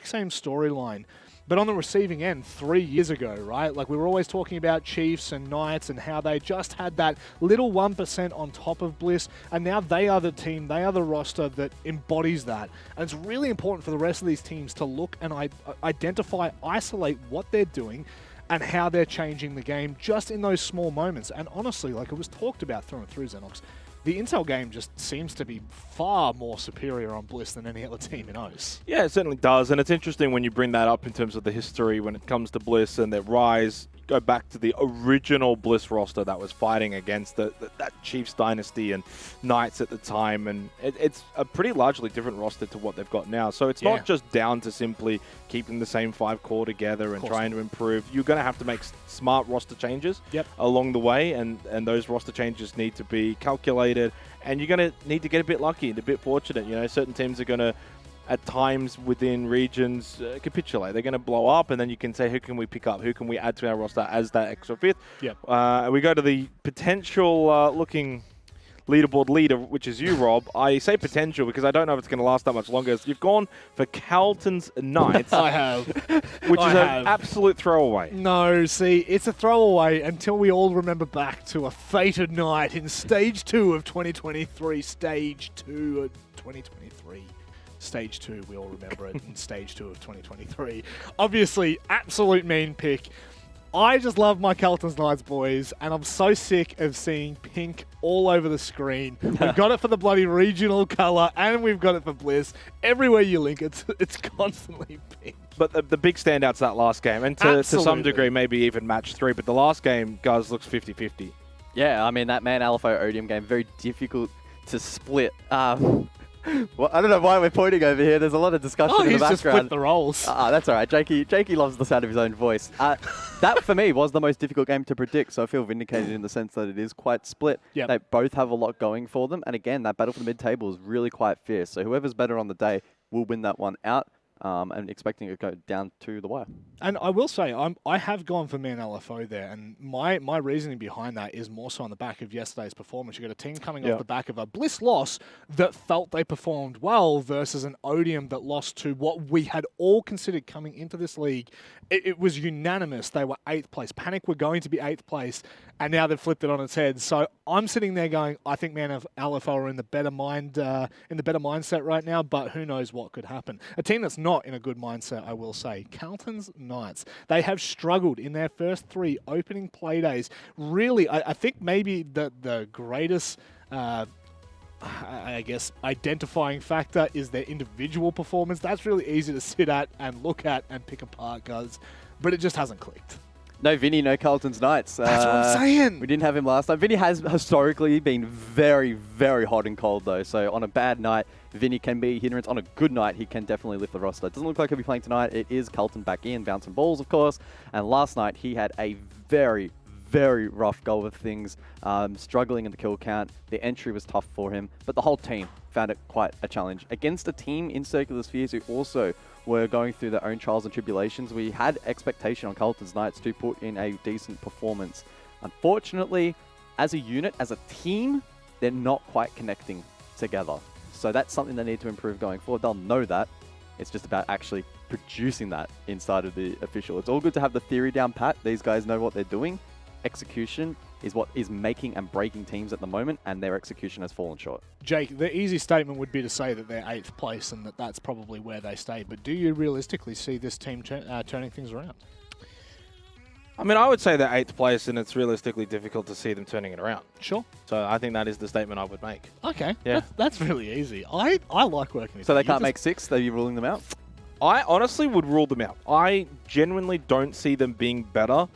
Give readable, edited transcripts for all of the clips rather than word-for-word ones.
exact same storyline, but on the receiving end 3 years ago, right? Like, we were always talking about Chiefs and Knights and how they just had that little 1% on top of Bliss, and now they are the team, they are the roster that embodies that. And it's really important for the rest of these teams to look and identify, isolate what they're doing and how they're changing the game just in those small moments. And honestly, like it was talked about through and through, Xenox, the Intel game just seems to be far more superior on Bliss than any other team in OCE. Yeah, it certainly does. And it's interesting when you bring that up in terms of the history when it comes to Bliss and their rise. Go back to the original Bliss roster that was fighting against that Chiefs dynasty and Knights at the time. And it's a pretty largely different roster to what they've got now. So it's not just down to simply keeping the same 5 core together and trying to improve. You're going to have to make smart roster changes along the way. And those roster changes need to be calculated. And you're going to need to get a bit lucky and a bit fortunate. You know, certain teams are going to, at times within regions, capitulate. They're going to blow up, and then you can say, who can we pick up? Who can we add to our roster as that extra fifth? We go to the potential looking leaderboard leader, which is you, Rob. I say potential because I don't know if it's going to last that much longer. You've gone for Kelton's Knights. I have. Which is an absolute throwaway. No, see, it's a throwaway until we all remember back to a fated night in Stage 2 of 2023. Stage 2 of 2023. Stage 2, we all remember it in Stage 2 of 2023. Obviously, absolute main pick. I just love my Kelton's Knights, boys, and I'm so sick of seeing pink all over the screen. We've got it for the bloody regional color, and we've got it for Bliss. Everywhere you link, it's constantly pink. But the big standout's that last game, and to some degree, maybe even match 3. But the last game, guys, looks 50-50. Yeah, I mean, that Man LFO Odium game, very difficult to split. Well, I don't know why we're pointing over here. There's a lot of discussion in the background. Oh, he's just flipped the roles. That's all right. Jakey loves the sound of his own voice. That, for me, was the most difficult game to predict, so I feel vindicated in the sense that it is quite split. They both have a lot going for them, and again, that battle for the mid-table is really quite fierce, so whoever's better on the day will win that one out. And expecting it to go down to the wire. And I will say, I have gone for Man LFO there, and my reasoning behind that is more so on the back of yesterday's performance. You've got a team coming off the back of a Bliss loss that felt they performed well versus an Odium that lost to what we had all considered coming into this league. It was unanimous. They were 8th place. Panic were going to be 8th place, and now they've flipped it on its head. So I'm sitting there going, I think Man LFO are in the better mindset right now, but who knows what could happen. A team that's not in a good mindset, I will say, Kelton's Knights. They have struggled in their first 3 opening play days. Really, I think maybe the greatest I guess, identifying factor is their individual performance. That's really easy to sit at and look at and pick apart, guys, but it just hasn't clicked. No Vinny, no Kelton's Knights. That's what I'm saying. We didn't have him last time. Vinny has historically been very, very hot and cold, though. So on a bad night, Vinny can be a hindrance. On a good night, he can definitely lift the roster. It doesn't look like he'll be playing tonight. It is Kelton back in, bouncing balls, of course. And last night, he had a very, very rough go with things, struggling in the kill count. The entry was tough for him, but the whole team found it quite a challenge. Against a team in Circular Spheres who also were going through their own trials and tribulations, we had expectation on Kelton's Knights to put in a decent performance. Unfortunately, as a unit, as a team, they're not quite connecting together. So that's something they need to improve going forward. They'll know that. It's just about actually producing that inside of the official. It's all good to have the theory down pat. These guys know what they're doing. Execution is what is making and breaking teams at the moment, and their execution has fallen short. Jake, the easy statement would be to say that they're 8th place and that's probably where they stay. But do you realistically see this team turning things around? I mean, I would say they're 8th place, and it's realistically difficult to see them turning it around. Sure. So I think that is the statement I would make. Okay. Yeah. That's really easy. I like working with So they can't make 6th? Are you ruling them out? I honestly would rule them out. I genuinely don't see them being better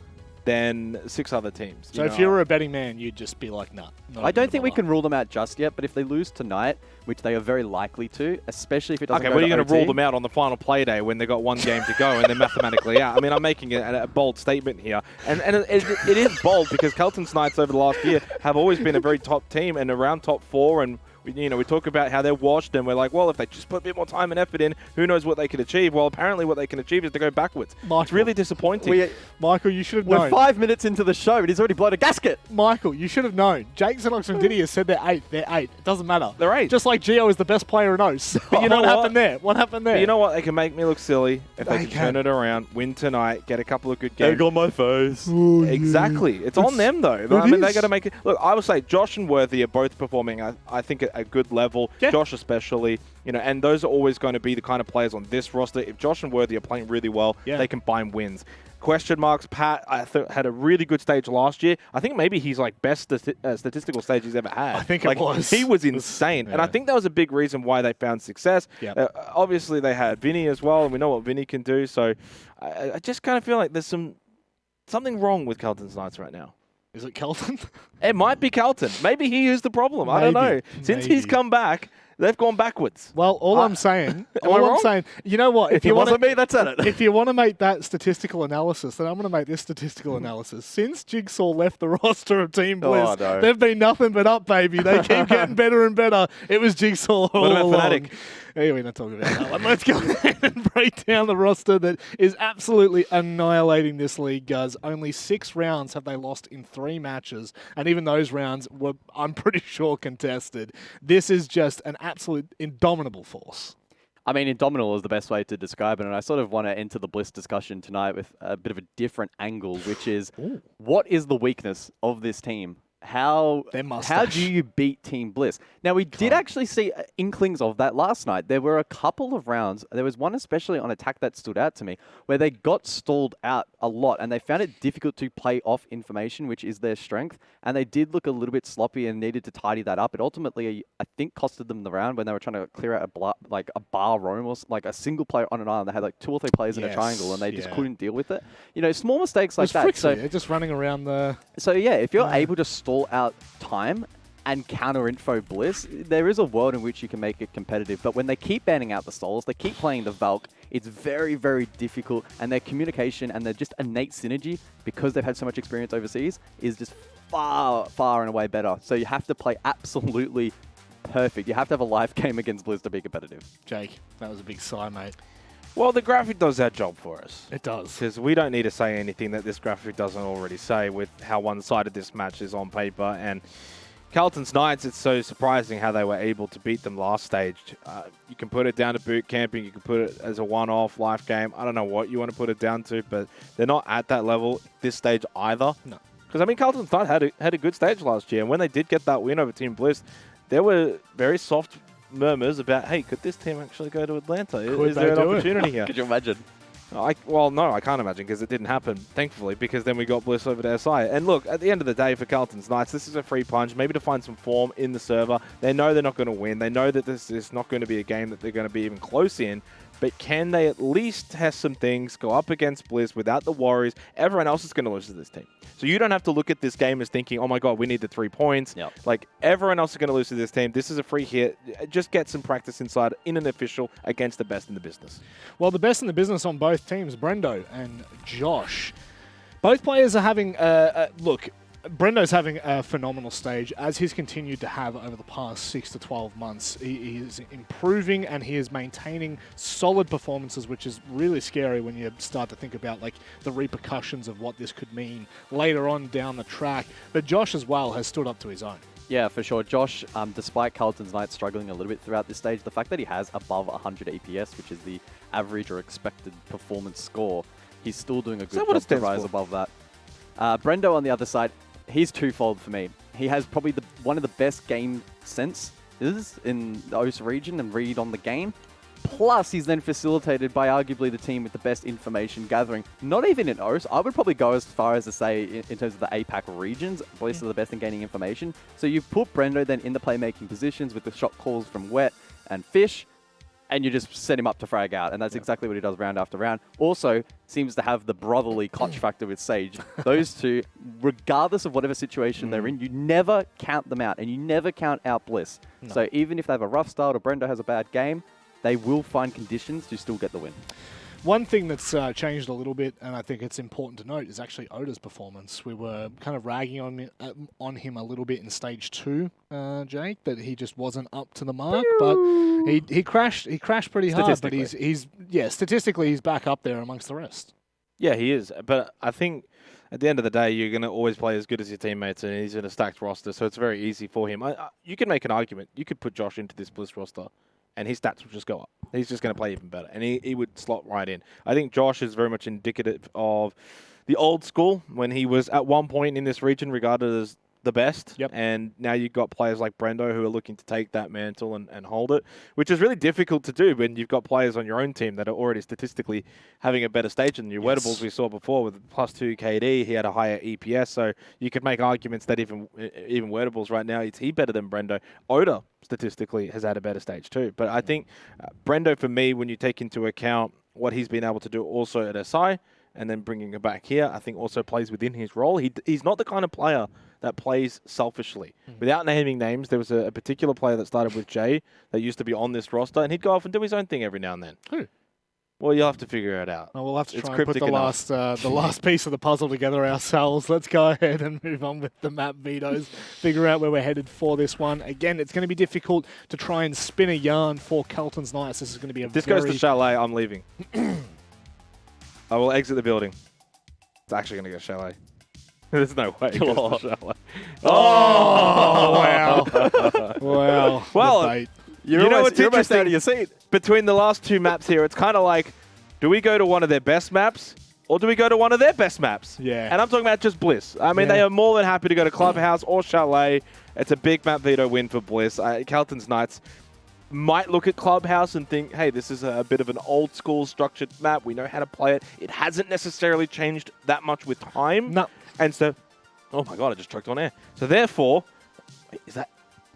than 6 other teams. So if you were a betting man, you'd just be like, nah. I don't think we can rule them out just yet, but if they lose tonight, which they are very likely to, especially if it doesn't go to well, you're going to rule OT. them out on the final play day when they've got 1 game to go and they're mathematically out. I mean, I'm making a bold statement here. And it is bold because Kelton's Knights over the last year have always been a very top team and around top 4 and we talk about how they're washed, and we're like, well, if they just put a bit more time and effort in, who knows what they can achieve? Well, apparently what they can achieve is to go backwards. Michael, it's really disappointing. Michael, you should have We're known. 5 minutes into the show, and he's already blown a gasket. Michael, you should have known. Jake Xenox and Didier said they're 8. They're 8. It doesn't matter. They're 8. Just like Gio is the best player in OCE. But you know what what? happened there? What happened there? But you know what? They can make me look silly if they can can. turn it around, win tonight, get a couple of good games. Egg on my face. Oh, Exactly. It's on them, though. I mean, they got to make it. Look, I would say Josh and Worthy are both performing, I think, at a good level. Yeah. Josh especially. And those are always going to be the kind of players on this roster. If Josh and Worthy are playing really well, they can find wins. Question marks. Pat, I had a really good stage last year. I think maybe he's like best statistical stage he's ever had. I think it was. He was insane. And I think that was a big reason why they found success. Yeah. Obviously, they had Vinny as well, and we know what Vinny can do. So I just kind of feel like there's something wrong with Kelton's Knights right now. Is it Kelton? It might be Kelton. Maybe he is the problem. I don't know. Since he's come back, they've gone backwards. Well, I'm saying, you know what? If it wasn't me, that's it. If you want to make that statistical analysis, then I'm going to make this statistical analysis. Since Jigsaw left the roster of Team Bliss, they've been nothing but up, baby. They keep getting better and better. It was Jigsaw all What about along. Fnatic? Anyway, we're not talking about that one. Let's go ahead and break down the roster that is absolutely annihilating this league, guys. Only 6 rounds have they lost in 3 matches, and even those rounds were, I'm pretty sure, contested. This is just an absolute indomitable force. I mean, indomitable is the best way to describe it, and I sort of want to enter the Bliss discussion tonight with a bit of a different angle, which is, what is the weakness of this team? How do you beat Team Bliss? Now, we did actually see inklings of that last night. There were a couple of rounds. There was one especially on attack that stood out to me, where they got stalled out a lot, and they found it difficult to play off information, which is their strength, and they did look a little bit sloppy and needed to tidy that up. It ultimately, I think, costed them the round when they were trying to clear out a bar roam, or like a single player on an island. They had like 2 or 3 players in a triangle, and they just couldn't deal with it. Small mistakes like that. So they're just running around the... So yeah, if you're able to stall out time and counter-info Bliss, there is a world in which you can make it competitive. But when they keep banning out the souls, they keep playing the Valk, it's very, very difficult. And their communication and their just innate synergy, because they've had so much experience overseas, is just far, far and away better. So you have to play absolutely perfect. You have to have a live game against Bliss to be competitive. Jake, that was a big sigh, mate. Well, the graphic does that job for us. It does. Because we don't need to say anything that this graphic doesn't already say with how one-sided this match is on paper. And Kelton's Knights, it's so surprising how they were able to beat them last stage. You can put it down to boot camping. You can put it as a one-off life game. I don't know what you want to put it down to, but they're not at that level this stage either. No. Because, I mean, Kelton's Knights had a good stage last year. And when they did get that win over Team Bliss, there were very soft murmurs about, hey, could this team actually go to Atlanta? Is there an opportunity here? Could you imagine? Well, no, I can't imagine, because it didn't happen, thankfully, because then we got Bliss over to SI. And look, at the end of the day, for Kelton's Knights, this is a free punch, maybe to find some form in the server. They know they're not going to win. They know that this is not going to be a game that they're going to be even close in. But can they at least test some things, go up against Bliss without the worries? Everyone else is going to lose to this team. So you don't have to look at this game as thinking, oh my God, we need the 3 points. Yep. Like, everyone else is going to lose to this team. This is a free hit. Just get some practice inside in an official against the best in the business. Well, the best in the business on both teams, Brendo and Josh. Both players are having, look, Brendo's having a phenomenal stage, as he's continued to have over the past 6 to 12 months. He is improving, and he is maintaining solid performances, which is really scary when you start to think about like the repercussions of what this could mean later on down the track. But Josh as well has stood up to his own. Yeah, for sure. Josh, despite Kelton's Knights struggling a little bit throughout this stage, the fact that he has above 100 APS, which is the average or expected performance score, he's still doing a good job to rise above that. Brendo on the other side, he's twofold for me. He has probably one of the best game senses in the OCE region and read on the game. Plus, he's then facilitated by arguably the team with the best information gathering. Not even in OCE. I would probably go as far as to say, in terms of the APAC regions, Bliss are the best in gaining information. So you put Brendo then in the playmaking positions with the shot calls from Wet and Fish, and you just set him up to frag out. And that's exactly what he does round after round. Also, seems to have the brotherly clutch factor with Sage. Those two, regardless of whatever situation they're in, you never count them out, and you never count out Bliss. No. So even if they have a rough start or Brendo has a bad game, they will find conditions to still get the win. One thing that's changed a little bit, and I think it's important to note, is actually Oda's performance. We were kind of ragging on him a little bit in stage 2, Jake, that he just wasn't up to the mark. But he crashed pretty hard. But he's statistically he's back up there amongst the rest. Yeah, he is. But I think at the end of the day, you're going to always play as good as your teammates, and he's in a stacked roster, so it's very easy for him. You can make an argument. You could put Josh into this Bliss roster, and his stats will just go up. He's just going to play even better, and he would slot right in. I think Josh is very much indicative of the old school when he was at one point in this region regarded as the best. Yep. And now you've got players like Brendo who are looking to take that mantle and hold it, which is really difficult to do when you've got players on your own team that are already statistically having a better stage than you. Yes. Weatables we saw before with +2 KD, he had a higher EPS, so you could make arguments that even Weatables right now, is he better than Brendo? Oda statistically has had a better stage too. But I think Brendo, for me, when you take into account what he's been able to do also at SI, and then bringing it back here, I think also plays within his role. He's not the kind of player that plays selfishly. Without naming names, there was a particular player that started with Jay that used to be on this roster, and he'd go off and do his own thing every now and then. Who? Well, you'll have to figure it out. Oh, we'll have to It's try and put the last piece of the puzzle together ourselves. Let's go ahead and move on with the map vetoes, figure out where we're headed for this one. Again, it's going to be difficult to try and spin a yarn for Kelton's Knights. This is going to be a This goes to Chalet, I'm leaving. I will exit the building. It's actually going to go Chalet. There's no way it goes to Chalet. Oh, wow. Wow. Well, You're what's almost out of interesting? your seat. Between the last two maps here, it's kind of like, do we go to one of their best maps, or do we go to one of their best maps? Yeah. And I'm talking about just Bliss. I mean, they are more than happy to go to Clubhouse or Chalet. It's a big map veto win for Bliss. Kelton's Knights might look at Clubhouse and think, hey, this is a bit of an old school structured map. We know how to play it. It hasn't necessarily changed that much with time. No. And so, oh my God, I just choked on air. So therefore, wait, is that...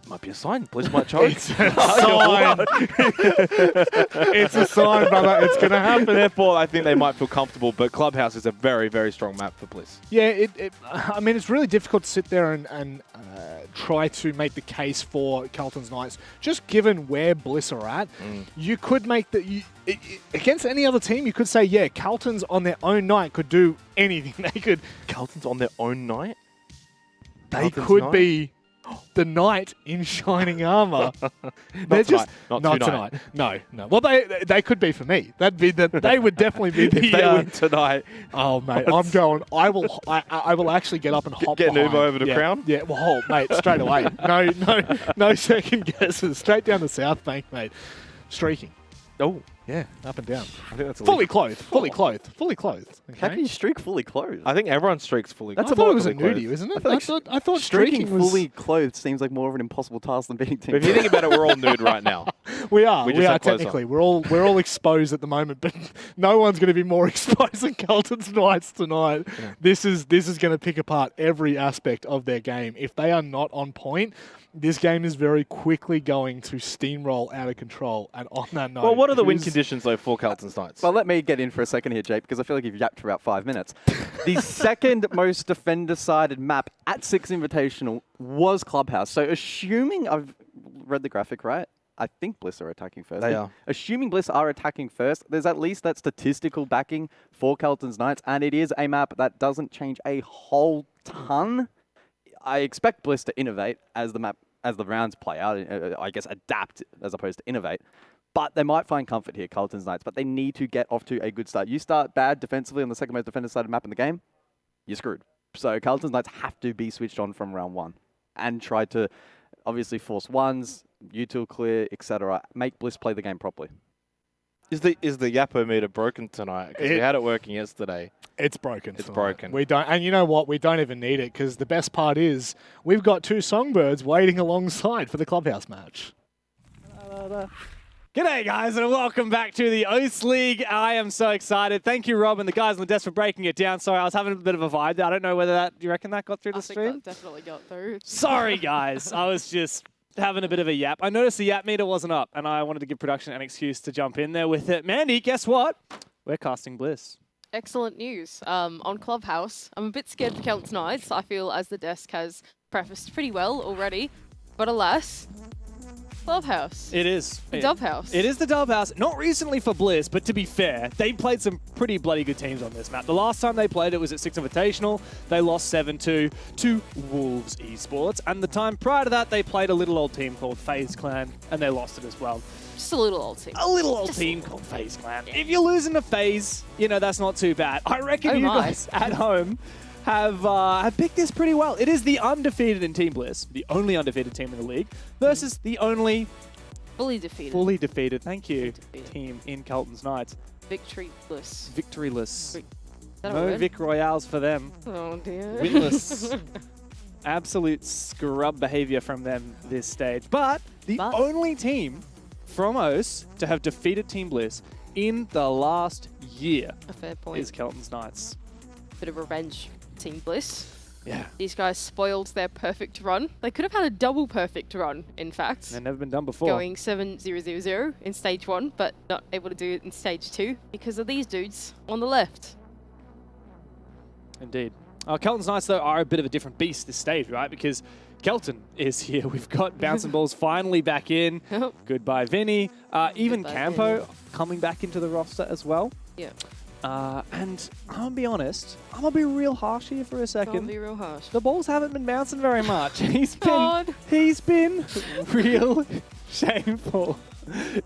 Might be a sign. Bliss might choke. It's a sign. It's a sign, brother. It's going to happen. Therefore, I think they might feel comfortable, but Clubhouse is a very, very strong map for Bliss. Yeah, I mean, it's really difficult to sit there and try to make the case for Kelton's Knights. Just given where Bliss are at, you could make against any other team, you could say, yeah, Kelton's on their own night could do anything. They could. Kelton's on their own night? They Kelton's could night? be the knight in shining armor. Not tonight. Not tonight. No. Well, they could be for me. They would definitely be the. If they win tonight. Oh mate, I'm going. I will actually get up and hop. Get an behind. Uber over to Crown. Yeah. Well, mate, straight away. No second guesses. Straight down the South Bank, mate. Streaking. Oh, Yeah, up and down. I think that's Fully clothed. Fully clothed. Okay? How can you streak fully clothed? I think everyone streaks fully. I thought it was a nudie, isn't it? I thought Streaking streaking was fully clothed seems like more of an impossible task than beating But teams. if you think about it, we're all nude right now. We are just have clothes technically. We're all exposed at the moment, but no one's going to be more exposed than Kelton's Knights tonight. Yeah. This is going to pick apart every aspect of their game. If they are not on point, this game is very quickly going to steamroll out of control. And on that note, Well, what are the win conditions, though, for Kelton's Knights? Well, let me get in for a second here, Jake, because I feel like you've yapped for about 5 minutes. The second most defender-sided map at Six Invitational was Clubhouse. So assuming I've read the graphic right, I think Bliss are attacking first. They are. Assuming Bliss are attacking first, there's at least that statistical backing for Kelton's Knights, and it is a map that doesn't change a whole ton. I expect Bliss to innovate as the rounds play out, I guess adapt as opposed to innovate. But they might find comfort here, Kelton's Knights, but they need to get off to a good start. You start bad defensively on the second most defender-sided map in the game, you're screwed. So Kelton's Knights have to be switched on from round one and try to obviously force ones, util clear, etc. Make Bliss play the game properly. Is the Yappo meter broken tonight? Because we had it working yesterday. It's broken. It's tonight. broken. We don't, and you know what? We don't even need it because the best part is we've got two songbirds waiting alongside for the Clubhouse match. G'day guys and welcome back to the OCE League. I am so excited. Thank you, Rob, and the guys on the desk for breaking it down. Sorry, I was having a bit of a vibe there. I don't know whether do you reckon that got through the stream? I think that definitely got through. Sorry guys, I was just having a bit of a yap. I noticed the yap meter wasn't up and I wanted to give production an excuse to jump in there with it. Mandy, guess what? We're casting Bliss. Excellent news. On Clubhouse, I'm a bit scared for Kelton's Knights. I feel as the desk has prefaced pretty well already. But alas, Clubhouse. It is. The Dub House. It is the Dub House. Not recently for Bliss, but to be fair, they played some pretty bloody good teams on this map. The last time they played it was at Six Invitational. They lost 7-2 to Wolves Esports. And the time prior to that, they played a little old team called FaZe Clan, and they lost it as well. Just a little old team. A little old team called FaZe Clan. If you're losing to FaZe, you know, that's not too bad. I reckon you guys at home have picked this pretty well. It is the undefeated in Team Bliss, the only undefeated team in the league, versus the only Fully defeated. Thank you, Defeated. team in Kelton's Knights. Victory Bliss. Victoryless. Is that a No word? Vic Royales for them. Oh dear. Winless. Absolute scrub behavior from them this stage. But the only team from OCE to have defeated Team Bliss in the last year A fair point. is Kelton's Knights. Bit of revenge, Team Bliss. Yeah. These guys spoiled their perfect run. They could have had a double perfect run, in fact. They've never been done before. Going 7-0-0-0 in stage 1, but not able to do it in stage 2 because of these dudes on the left. Indeed. Kelton's Knights, though, are a bit of a different beast this stage, right? Because Kelton is here. We've got Bouncing Balls finally back in. Goodbye, Vinny. Even Goodbye, Campo Vinny. coming back into the roster as well. Yeah. And I'm going to be honest, I'm going to be real harsh here for a Can't second. be real harsh. The balls haven't been bouncing very much. He's God. been real shameful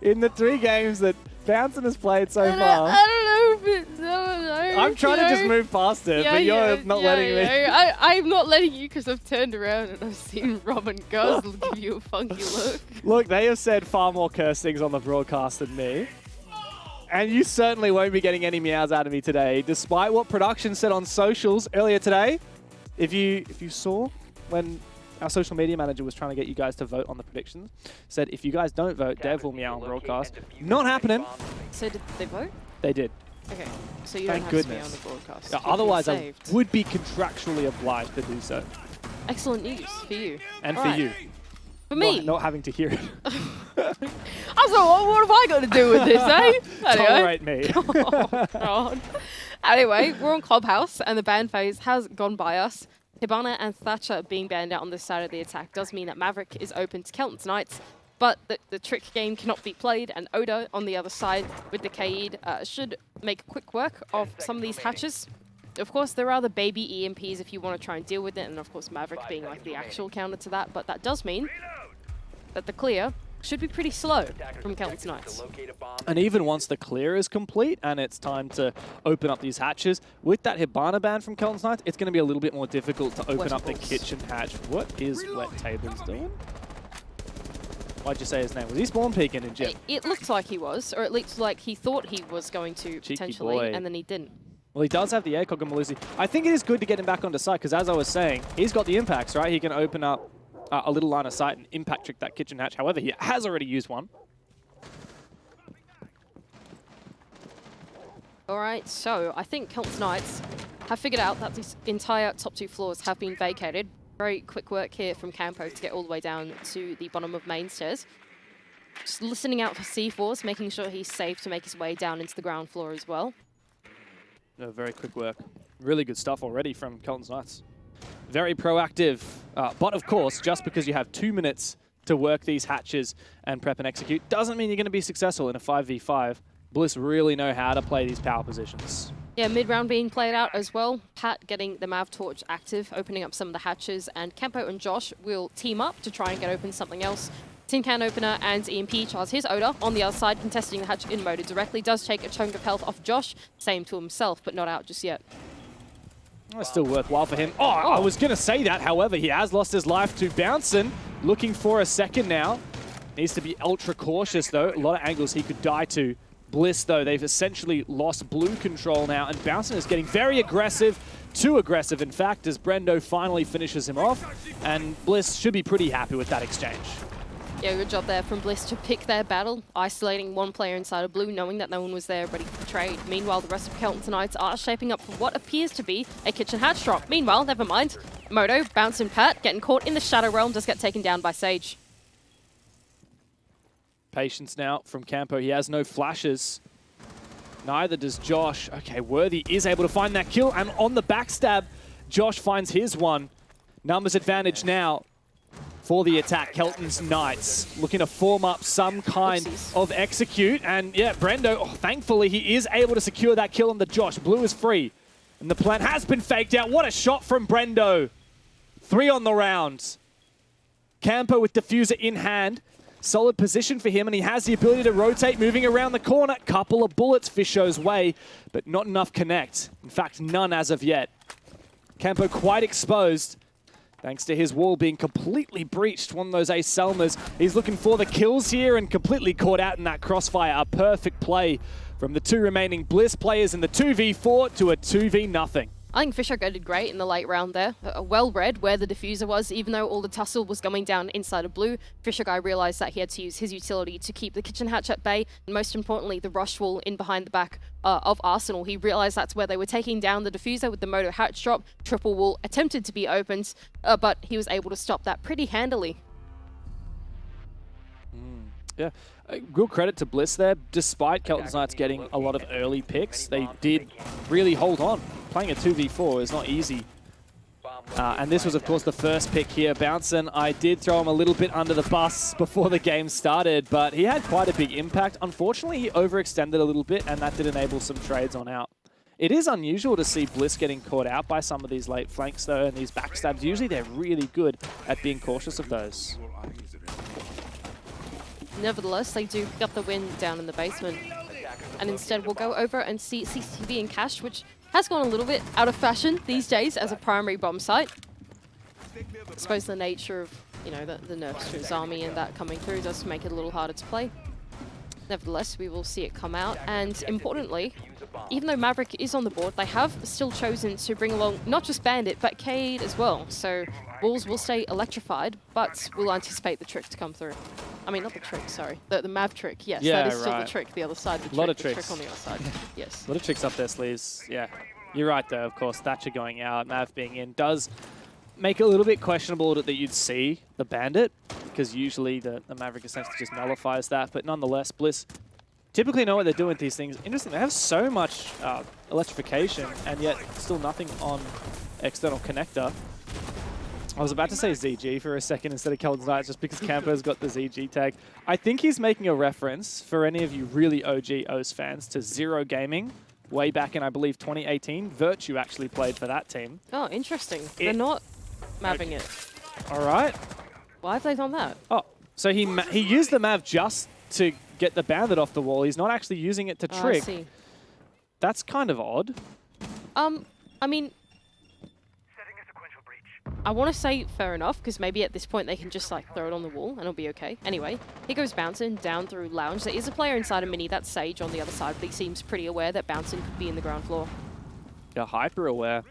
in the 3 games that Bouncing has played so far. I don't know if it's... I'm trying to just move past it, but you're not letting me. I'm not letting you because I've turned around and I've seen Rob and Guz give you a funky look. Look, they have said far more curse things on the broadcast than me. And you certainly won't be getting any meows out of me today, despite what production said on socials earlier today. If you saw when our social media manager was trying to get you guys to vote on the predictions, said if you guys don't vote, Dev will meow on broadcast. Not happening. So did they vote? They did. Okay. So you Thank don't have to be on goodness. the broadcast. Yeah, You've been otherwise, I saved. would be contractually obliged to do so. Excellent news for you. And All for right. you. For me. Not having to hear it. I was like, what have I got to do with this, eh? Tolerate me. Oh, God. Anyway, we're on Clubhouse, and the ban phase has gone by us. Hibana and Thatcher being banned out on this side of the attack does mean that Maverick is open to Kelton's Knights, but the trick game cannot be played, and Oda on the other side with the Kaid should make quick work of some of these hatches. Of course, there are the baby EMPs if you want to try and deal with it, and of course Maverick being like the actual counter to that, but that does mean that the clear should be pretty slow from Kelton's Knights. And even once the clear is complete and it's time to open up these hatches, with that Hibana ban from Kelton's Knights, it's going to be a little bit more difficult to open up the kitchen hatch. What is Wet Tables doing? Why'd you say his name? Was he spawn peeking in Jim? It looked like he was, or at least like he thought he was going to Cheeky potentially, boy. and then he didn't. Well, he does have the ACOG and Malusi. I think it is good to get him back onto site because, as I was saying, he's got the impacts, right? He can open up a little line of sight and impact trick that kitchen hatch. However, he has already used one. All right, so I think Kelton's Knights have figured out that this entire top 2 floors have been vacated. Very quick work here from Campo to get all the way down to the bottom of main stairs. Just listening out for C4s, making sure he's safe to make his way down into the ground floor as well. No, very quick work. Really good stuff already from Kelton's Knights. Very proactive. But of course, just because you have 2 minutes to work these hatches and prep and execute doesn't mean you're going to be successful in a 5v5. Bliss really know how to play these power positions. Yeah, mid-round being played out as well. Pat getting the Mav Torch active, opening up some of the hatches, and Campo and Josh will team up to try and get open something else. Tin Can Opener and EMP charge his Oda on the other side, contesting the hatch in motor directly. Does take a chunk of health off Josh, same to himself, but not out just yet. That's still worthwhile for him. Oh, I was going to say that. However, he has lost his life to Bouncin. Looking for a second now. Needs to be ultra cautious, though. A lot of angles he could die to. Bliss, though, they've essentially lost blue control now, and Bouncin is getting very aggressive. Too aggressive, in fact, as Brendo finally finishes him off. And Bliss should be pretty happy with that exchange. Yeah, good job there from Bliss to pick their battle, isolating one player inside of blue, knowing that no one was there ready for trade. Meanwhile, the rest of Kelton's Knights are shaping up for what appears to be a kitchen hatch drop. Meanwhile, never mind. Moto, Bouncing Pat, getting caught in the Shadow Realm, does get taken down by Sage. Patience now from Campo. He has no flashes. Neither does Josh. Okay, Worthy is able to find that kill, and on the backstab, Josh finds his one. Numbers advantage now for the attack. Kelton's Knights looking to form up some kind of execute. And yeah, Brendo, thankfully he is able to secure that kill on the Josh. Blue is free. And the plant has been faked out. What a shot from Brendo. 3 on the round. Campo with Diffuser in hand. Solid position for him, and he has the ability to rotate, moving around the corner. Couple of bullets Fisho's way, but not enough connect. In fact, none as of yet. Campo quite exposed, thanks to his wall being completely breached. One of those Ace Selmas. He's looking for the kills here and completely caught out in that crossfire. A perfect play from the 2 remaining Bliss players in the 2v4 to a 2v0. I think Fisher did great in the late round there. Well read where the diffuser was, even though all the tussle was going down inside of blue. Fisher guy realized that he had to use his utility to keep the kitchen hatch at bay, and most importantly, the rush wall in behind the back of Arsenal. He realized that's where they were taking down the diffuser with the moto hatch drop. Triple wall attempted to be opened, but he was able to stop that pretty handily. Yeah, good credit to Bliss there. Despite Kelton's Knights getting a lot of early picks, they did really hold on. Playing a 2v4 is not easy. And this was, of course, the first pick here. Bouncin', I did throw him a little bit under the bus before the game started, but he had quite a big impact. Unfortunately, he overextended a little bit, and that did enable some trades on out. It is unusual to see Bliss getting caught out by some of these late flanks, though, and these backstabs. Usually they're really good at being cautious of those. Nevertheless, they do pick up the win down in the basement. And instead, we'll go over and see CCTV and Cash, which has gone a little bit out of fashion these days as a primary bomb site. I suppose the nature of, you know, the nerfs to his army and that coming through does make it a little harder to play. Nevertheless, we will see it come out. And importantly, even though Maverick is on the board, they have still chosen to bring along not just Bandit, but Cade as well. So walls will stay electrified, but we'll anticipate the trick to come through. I mean, not the trick, sorry. The Mav trick, yes. Yeah, that is still right. the trick, the other side. The A lot of trick tricks. on the other side, yes. A lot of tricks up their sleeves, yeah. You're right, though, of course. Thatcher going out, Mav being in, does make it a little bit questionable that you'd see the Bandit, because usually the Maverick essentially just nullifies that. But nonetheless, Bliss typically know what they're doing with these things. Interesting, they have so much electrification, and yet still nothing on external connector. I was about to say ZG for a second instead of Kelton's Knights just because Campo's got the ZG tag. I think he's making a reference, for any of you really OG OCE fans, to Zero Gaming way back in, I believe, 2018. Virtue actually played for that team. Oh, interesting. They're not Maving it. All right. Why have they done that? Oh, so he used the Mav just to get the Bandit off the wall. He's not actually using it to trick. I see. That's kind of odd. I mean, I want to say fair enough, because maybe at this point they can just like throw it on the wall and it'll be okay. Anyway, he goes Bouncing down through Lounge. There is a player inside of Mini, that's Sage on the other side, but he seems pretty aware that Bouncing could be in the ground floor. Yeah, hyper aware.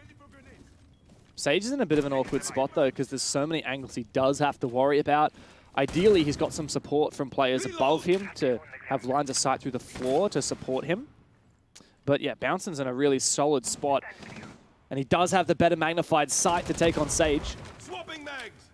Sage is in a bit of an awkward spot though, because there's so many angles he does have to worry about. Ideally, he's got some support from players above him to have lines of sight through the floor to support him. But yeah, Bouncing's in a really solid spot. And he does have the better magnified sight to take on Sage. Swapping mags.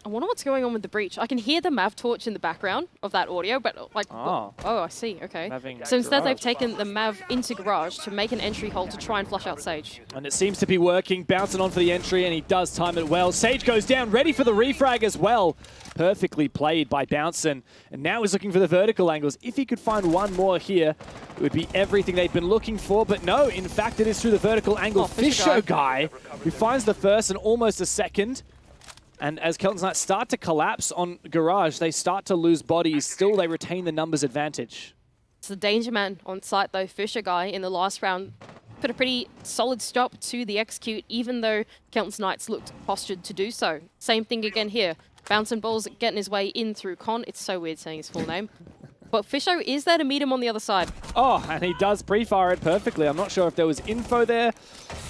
I wonder what's going on with the breach. I can hear the Mav torch in the background of that audio, but like, Oh. oh, I see, okay. Maving So instead they've garage. taken the Mav into Garage to make an entry hole to try and flush out Sage. And it seems to be working. Bouncing on for the entry, and he does time it well. Sage goes down, ready for the refrag as well. Perfectly played by Bouncing. And now he's looking for the vertical angles. If he could find one more here, it would be everything they've been looking for. But no, in fact, it is through the vertical angle. Oh, Fisher Guy, who finds the first and almost a second. And as Kelton's Knights start to collapse on Garage, they start to lose bodies. Still, they retain the numbers advantage. It's the danger man on site though. Fisher Guy in the last round put a pretty solid stop to the execute, even though Kelton's Knights looked postured to do so. Same thing again here. Bouncing balls getting his way in through Con. It's so weird saying his full name. But Fisho is there to meet him on the other side. Oh, and he does pre-fire it perfectly. I'm not sure if there was info there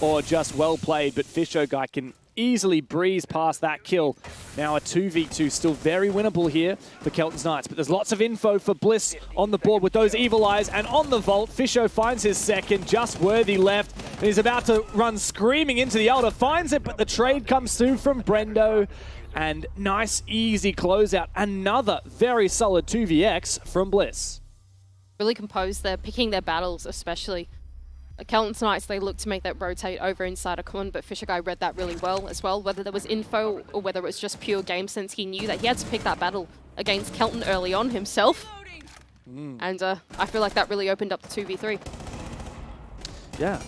or just well played, but Fisho Guy can easily breeze past that kill. Now a 2v2, still very winnable here for Kelton's Knights, but there's lots of info for Bliss on the board with those evil eyes, and on the vault, Fisho finds his second, just worthy left, and he's about to run screaming into the altar, finds it, but the trade comes through from Brendo, and nice, easy closeout. Another very solid 2vx from Bliss. Really composed. They're picking their battles, especially. Kelton's Knights, they look to make that rotate over inside of Con, but Fisher Guy read that really well as well. Whether there was info or whether it was just pure game sense, he knew that he had to pick that battle against Kelton early on himself. And I feel like that really opened up the 2v3. Yeah.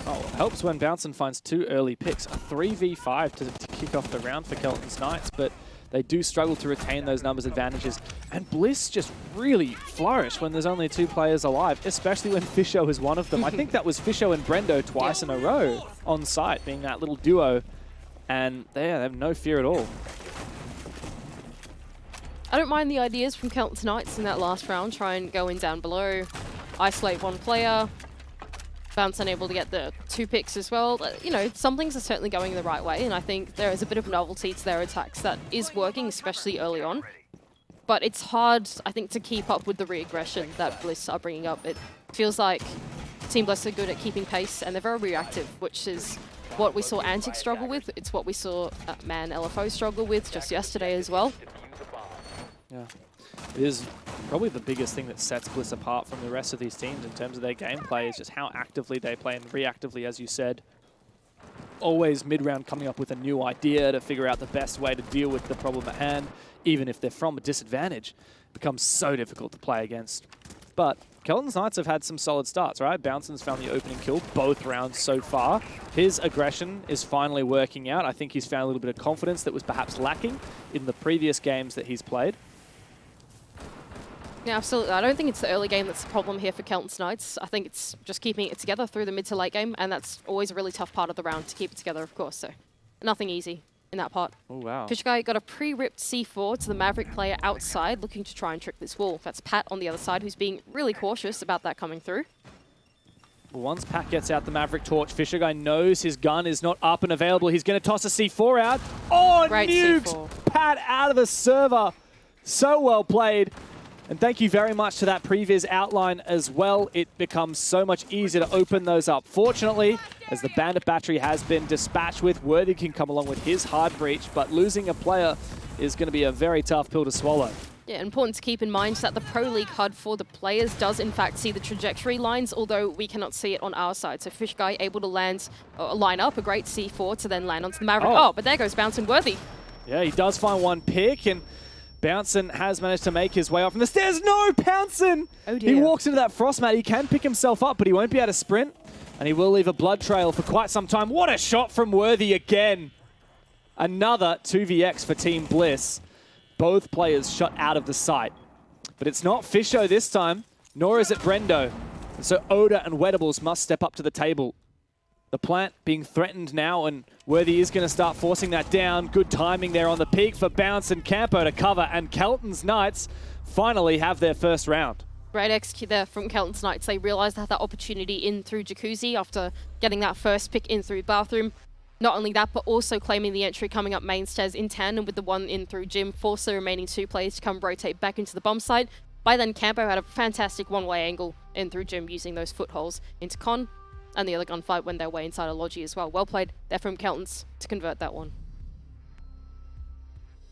Oh, it helps when Bouncin finds 2 early picks. A 3v5 to kick off the round for Kelton's Knights, but they do struggle to retain those numbers advantages. And Bliss just really flourish when there's only 2 players alive, especially when Fisho is one of them. I think that was Fisho and Brendo twice in a row on site, being that little duo. And they have no fear at all. I don't mind the ideas from Kelton's Knights in that last round. Try and go in down below, isolate one player. Bounce unable to get the 2 picks as well. You know, some things are certainly going the right way, and I think there is a bit of novelty to their attacks that is working, especially early on. But it's hard, I think, to keep up with the re-aggression that Bliss are bringing up. It feels like Team Bliss are good at keeping pace, and they're very reactive, which is what we saw Antic struggle with. It's what we saw Man LFO struggle with just yesterday as well. Yeah. It is probably the biggest thing that sets Bliss apart from the rest of these teams in terms of their gameplay is just how actively they play and reactively, as you said. Always mid-round coming up with a new idea to figure out the best way to deal with the problem at hand, even if they're from a disadvantage. It becomes so difficult to play against. But Kelton's Knights have had some solid starts, right? Bouncin's found the opening kill both rounds so far. His aggression is finally working out. I think he's found a little bit of confidence that was perhaps lacking in the previous games that he's played. Yeah, absolutely. I don't think it's the early game that's the problem here for Kelton's Knights. I think it's just keeping it together through the mid to late game, and that's always a really tough part of the round to keep it together, of course. So nothing easy in that part. Oh, wow. Fish Guy got a pre-ripped C4 to the Maverick player outside, looking to try and trick this wall. That's Pat on the other side, who's being really cautious about that coming through. Well, once Pat gets out the Maverick torch, Fisher Guy knows his gun is not up and available. He's going to toss a C4 out. Oh, Great nukes C4. Pat out of the server. So well played. And thank you very much to that previous outline as well. It becomes so much easier to open those up. Fortunately, as the Bandit battery has been dispatched with, Worthy can come along with his hard breach, but losing a player is going to be a very tough pill to swallow. Yeah, important to keep in mind that the Pro League HUD for the players does in fact see the trajectory lines, although we cannot see it on our side. So Fish Guy able to line up a great C4 to then land onto the Maverick. Oh, but there goes Bouncin' Worthy. Yeah, he does find one pick, and Bouncin has managed to make his way up from the stairs. No, Bouncin! Oh dear. He walks into that frost mat. He can pick himself up, but he won't be able to sprint, and he will leave a blood trail for quite some time. What a shot from Worthy again. Another 2vx for Team Bliss. Both players shot out of the sight. But it's not Fisho this time, nor is it Brendo. And so Oda and Wettables must step up to the table. The plant being threatened now, and Worthy is going to start forcing that down. Good timing there on the peak for Bounce and Campo to cover, and Kelton's Knights finally have their first round. Great execute there from Kelton's Knights. They realized they had that opportunity in through Jacuzzi after getting that first pick in through Bathroom. Not only that, but also claiming the entry coming up main stairs in tandem with the one in through Gym, force the remaining 2 players to come rotate back into the bomb site. By then, Campo had a fantastic one-way angle in through Gym using those footholes into Con, and the other gunfight went their way inside a Logi as well. Well played there from Kelton's to convert that one.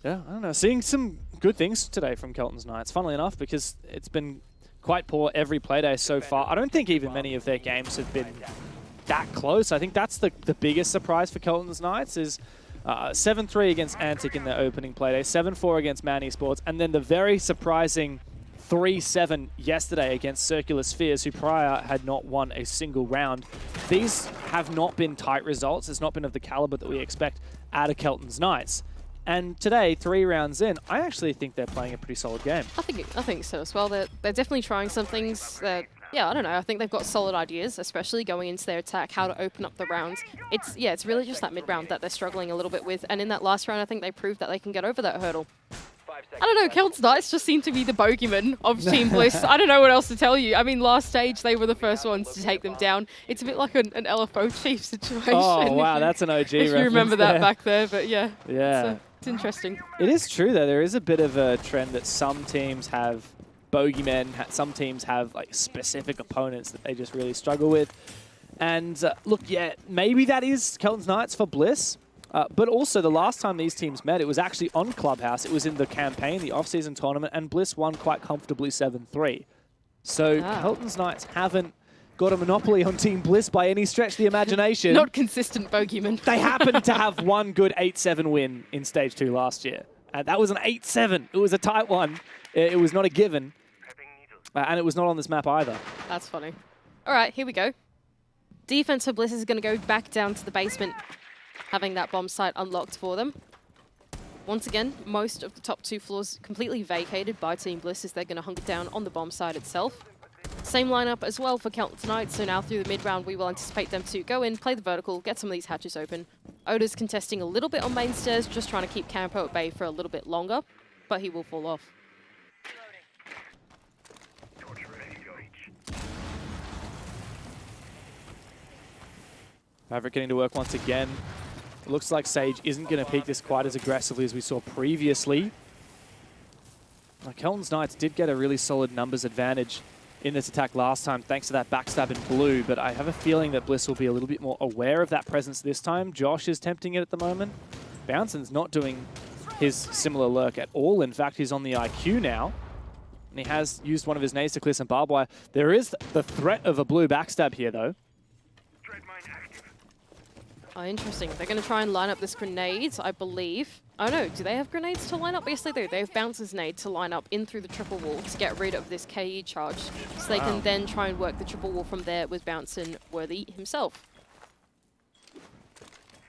Yeah, I don't know. Seeing some good things today from Kelton's Knights, funnily enough, because it's been quite poor every playday so far. I don't think even many of their games have been that close. I think that's the biggest surprise for Kelton's Knights is 7-3 against Antic in their opening playday, 7-4 against Man Esports, and then the very surprising 3-7 yesterday against Circular Spheres, who prior had not won a single round. These have not been tight results. It's not been of the caliber that we expect out of Kelton's Knights. And today, 3 rounds in, I actually think they're playing a pretty solid game. I think so as well. They're definitely trying some things that, yeah, I don't know. I think they've got solid ideas, especially going into their attack, how to open up the rounds. It's really just that mid-round that they're struggling a little bit with. And in that last round, I think they proved that they can get over that hurdle. I don't know, Kelton's Knights just seem to be the bogeyman of Team Bliss. I don't know what else to tell you. I mean, last stage, they were the first ones to take them down. It's a bit like an LFO Chief situation. Oh, wow, that's an OG if you remember that back there, but yeah. Yeah. It's interesting. It is true, though. There is a bit of a trend that some teams have bogeymen, some teams have like specific opponents that they just really struggle with. And look, yeah, maybe that is Kelton's Knights for Bliss. But also, the last time these teams met, it was actually on Clubhouse. It was in the campaign, the off-season tournament, and Bliss won quite comfortably 7-3. So Kelton's Knights haven't got a monopoly on Team Bliss by any stretch of the imagination. Not consistent bogeyman. They happened to have one good 8-7 win in Stage 2 last year. That was an 8-7. It was a tight one. It was not a given. And it was not on this map either. That's funny. All right, here we go. Defense for Bliss is going to go back down to the basement, having that bomb site unlocked for them. Once again, most of the top 2 floors completely vacated by Team Bliss as they're going to hunker down on the bomb site itself. Same lineup as well for Kelton tonight, so now through the mid-round we will anticipate them to go in, play the vertical, get some of these hatches open. Oda's contesting a little bit on main stairs, just trying to keep Campo at bay for a little bit longer, but he will fall off. Maverick getting to work once again. It looks like Sage isn't going to peek this quite as aggressively as we saw previously. Kelton's Knights did get a really solid numbers advantage in this attack last time, thanks to that backstab in blue, but I have a feeling that Bliss will be a little bit more aware of that presence this time. Josh is tempting it at the moment. Bounson's not doing his similar lurk at all. In fact, he's on the IQ now, and he has used one of his nades to clear some barbed wire. There is the threat of a blue backstab here, though. Oh, interesting. They're going to try and line up this grenade, I believe. Oh no, do they have grenades to line up? Yes, they do. They have Bouncer's nade to line up in through the triple wall to get rid of this KE charge. So they can then try and work the triple wall from there with Bouncin Worthy himself.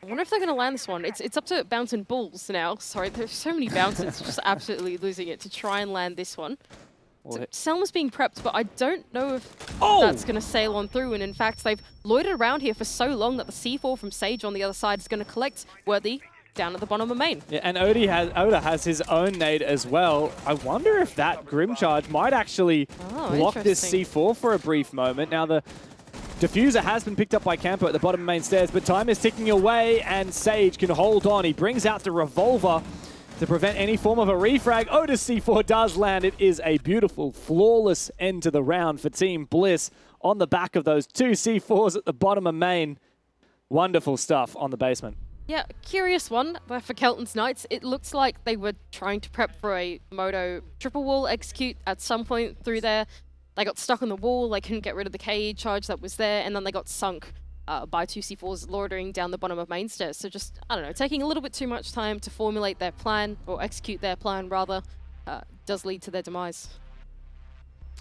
I wonder if they're going to land this one. It's up to Bouncin Bulls now. Sorry, there's so many Bouncers just absolutely losing it to try and land this one. So Selma's being prepped, but I don't know if that's going to sail on through. And in fact, they've loitered around here for so long that the C4 from Sage on the other side is going to collect Worthy down at the bottom of main. Yeah, and Oda has his own nade as well. I wonder if that Grim Charge might actually block this C4 for a brief moment. Now the diffuser has been picked up by Campo at the bottom of main stairs, but time is ticking away and Sage can hold on. He brings out the revolver to prevent any form of a refrag. Oda's C4 does land. It is a beautiful, flawless end to the round for Team Bliss on the back of those 2 C4s at the bottom of main. Wonderful stuff on the basement. Yeah, curious one for Kelton's Knights. It looks like they were trying to prep for a Moto triple wall execute at some point through there. They got stuck on the wall, they couldn't get rid of the KE charge that was there, and then they got sunk by 2 C4s loitering down the bottom of main stairs. So just, I don't know, taking a little bit too much time to formulate their plan, or execute their plan rather, does lead to their demise.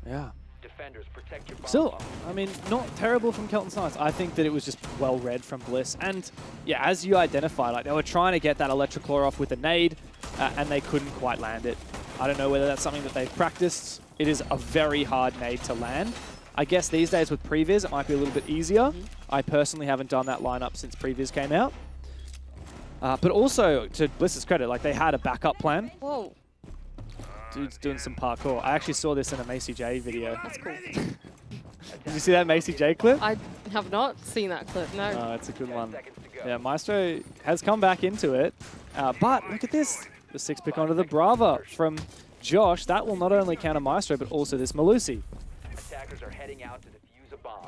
Yeah. Defenders, protect your Still, I mean, not terrible from Kelton's Knights. I think that it was just well read from Bliss. And yeah, as you identified, like they were trying to get that Electroclaw off with a nade, and they couldn't quite land it. I don't know whether that's something that they've practiced. It is a very hard nade to land. I guess these days with Previz, it might be a little bit easier. I personally haven't done that lineup since Previz came out. But also, to Bliss's credit, like they had a backup plan. Whoa. Dude's doing some parkour. I actually saw this in a Macy J video. That's cool. Did you see that Macy J clip? I have not seen that clip, no. Oh, it's a good one. Yeah, Maestro has come back into it. But look at this. The 6 pick onto the Brava from Josh. That will not only counter Maestro, but also this Malusi. Attackers are heading out to defuse a bomb.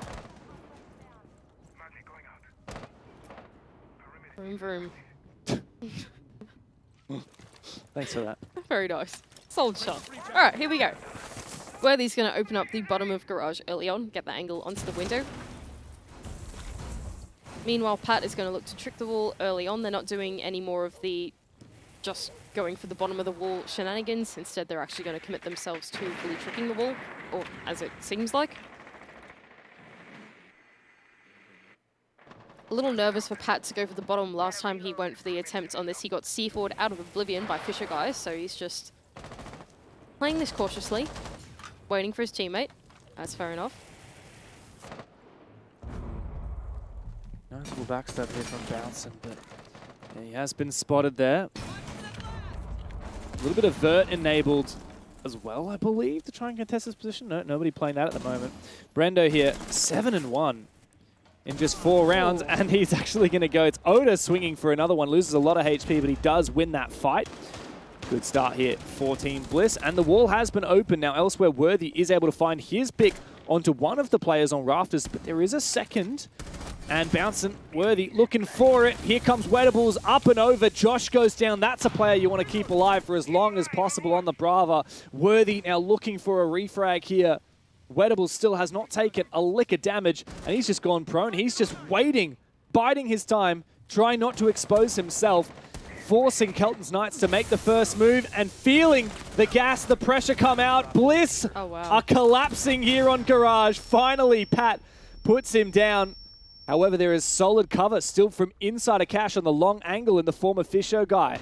Vroom, vroom. Thanks for that. Very nice. Solid shot. All right, here we go. Worthy's going to open up the bottom of garage early on, get the angle onto the window. Meanwhile, Pat is going to look to trick the wall early on. They're not doing any more of the just going for the bottom of the wall shenanigans. Instead, they're actually going to commit themselves to fully tricking the wall, or as it seems like. A little nervous for Pat to go for the bottom. Last time he went for the attempt on this, he got C4'd out of oblivion by Fisher guys, so he's just playing this cautiously, waiting for his teammate. That's fair enough. Nice little backstab here from Bouncin, but yeah, he has been spotted there. A little bit of vert enabled as well, I believe, to try and contest his position. No, nobody playing that at the moment. Brendo here, 7-1 in just 4 rounds, and he's actually going to go. It's Oda swinging for another one. Loses a lot of HP, but he does win that fight. Good start here for Team Bliss, and the wall has been opened. Now elsewhere, Worthy is able to find his pick onto one of the players on rafters, but there is a second. And Bouncin, Worthy looking for it. Here comes Wettables up and over. Josh goes down. That's a player you want to keep alive for as long as possible on the Brava. Worthy now looking for a refrag here. Wettable still has not taken a lick of damage, and he's just gone prone. He's just waiting, biding his time, trying not to expose himself, forcing Kelton's Knights to make the first move and feeling the gas, the pressure come out. Bliss are collapsing here on Garage. Finally, Pat puts him down. However, there is solid cover still from inside of Cash on the long angle in the form of Fisho Guy.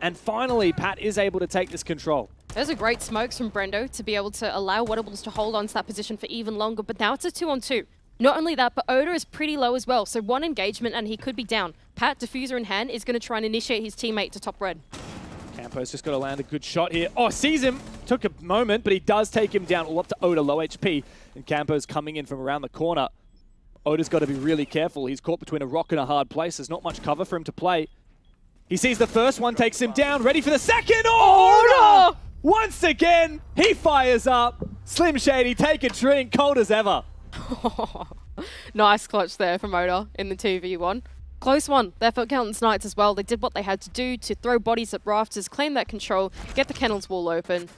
And finally, Pat is able to take this control. Those are great smokes from Brendo to be able to allow Wettables to hold on to that position for even longer, but now it's a 2-on-2. Not only that, but Oda is pretty low as well, so one engagement and he could be down. Pat, diffuser in hand, is going to try and initiate his teammate to top red. Campo's just got to land a good shot here. Oh, sees him. Took a moment, but he does take him down all up to Oda, low HP. And Campo's coming in from around the corner. Oda's got to be really careful. He's caught between a rock and a hard place. There's not much cover for him to play. He sees the first one, takes him down, ready for the second. Oh, Oda! Once again, he fires up. Slim Shady, take a drink, cold as ever. Nice clutch there from Oda in the 2v1. Close one there for Kelton's Knights as well. They did what they had to do to throw bodies at rafters, claim that control, get the kennels wall open.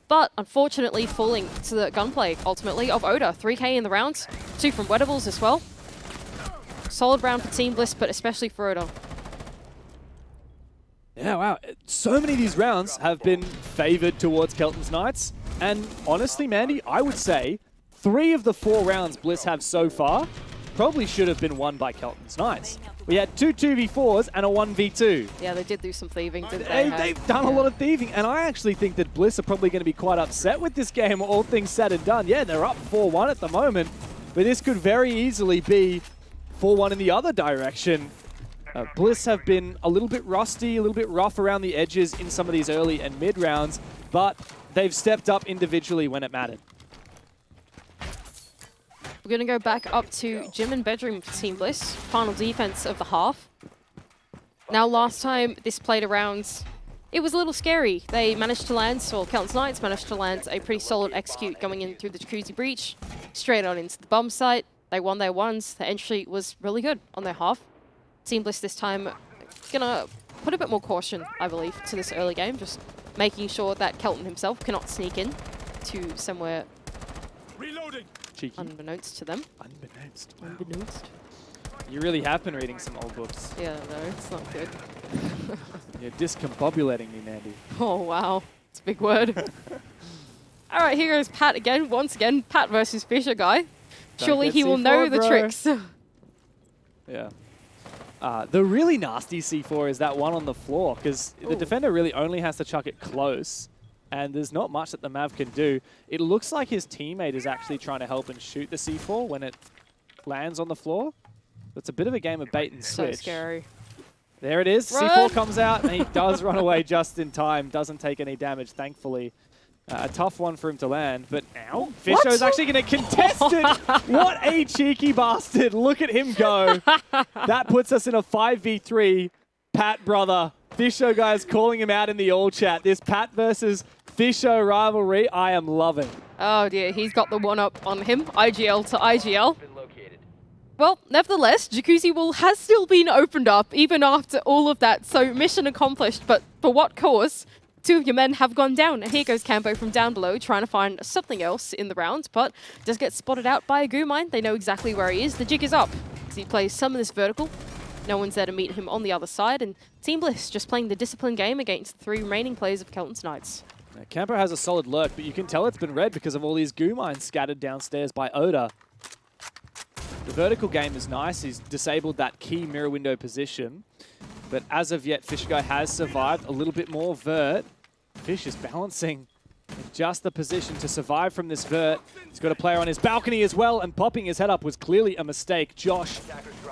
But unfortunately falling to the gunplay ultimately of Oda. 3k in the round, 2 from Wettables as well. Solid round for Team Bliss, but especially for Oda. Yeah, wow. So many of these rounds have been favored towards Kelton's Knights. And honestly, Mandy, I would say 3 of the 4 rounds Bliss have so far probably should have been won by Kelton's Knights. We had 2 2v4s and a 1v2. Yeah, they did do some thieving, didn't they? They've done a lot of thieving, and I actually think that Bliss are probably going to be quite upset with this game, all things said and done. Yeah, they're up 4-1 at the moment, but this could very easily be 4-1 in the other direction. Bliss have been a little bit rusty, a little bit rough around the edges in some of these early and mid rounds, but they've stepped up individually when it mattered. We're going to go back up to gym and bedroom for Team Bliss. Final defense of the half. Now, last time this played around, it was a little scary. They managed to land, or Kelton's Knights managed to land a pretty solid execute going in through the jacuzzi breach, straight on into the bomb site. They won their ones. The entry was really good on their half. Team Bliss this time going to put a bit more caution, I believe, to this early game, just making sure that Kelton himself cannot sneak in to somewhere Cheeky. unbeknownst to them. Unbeknownst. Wow. Unbeknownst. You really have been reading some old books. Yeah, no, it's not good. You're discombobulating me, Mandy. Oh, wow. It's a big word. All right, here goes Pat again. Once again, Pat versus Fisher Guy. Surely he will know the tricks. Yeah. The really nasty C4 is that one on the floor, because the defender really only has to chuck it close, and there's not much that the Mav can do. It looks like his teammate is actually trying to help and shoot the C4 when it lands on the floor. It's a bit of a game of bait and switch. So scary. There it is. Run! C4 comes out, and he does run away just in time. Doesn't take any damage, thankfully. A tough one for him to land, but now Fisho's actually going to contest it. What a cheeky bastard. Look at him go. That puts us in a 5v3. Pat, brother. Fisho guys calling him out in the all chat. This Pat versus Fisho rivalry, I am loving. Oh dear, he's got the one-up on him. IGL to IGL. Well, nevertheless, Jacuzzi Wall has still been opened up, even after all of that. So mission accomplished, but for what cause? 2 of your men have gone down. And here goes Campo from down below, trying to find something else in the round, but does get spotted out by a goo mine. They know exactly where he is. The jig is up as he plays some of this vertical. No one's there to meet him on the other side, and Team Bliss just playing the disciplined game against the 3 remaining players of Kelton's Knights. Now, Campo has a solid lurk, but you can tell it's been red because of all these goo mines scattered downstairs by Oda. The vertical game is nice. He's disabled that key mirror window position. But as of yet, Fish Guy has survived a little bit more vert. Fish is balancing in just the position to survive from this vert. He's got a player on his balcony as well, and popping his head up was clearly a mistake. Josh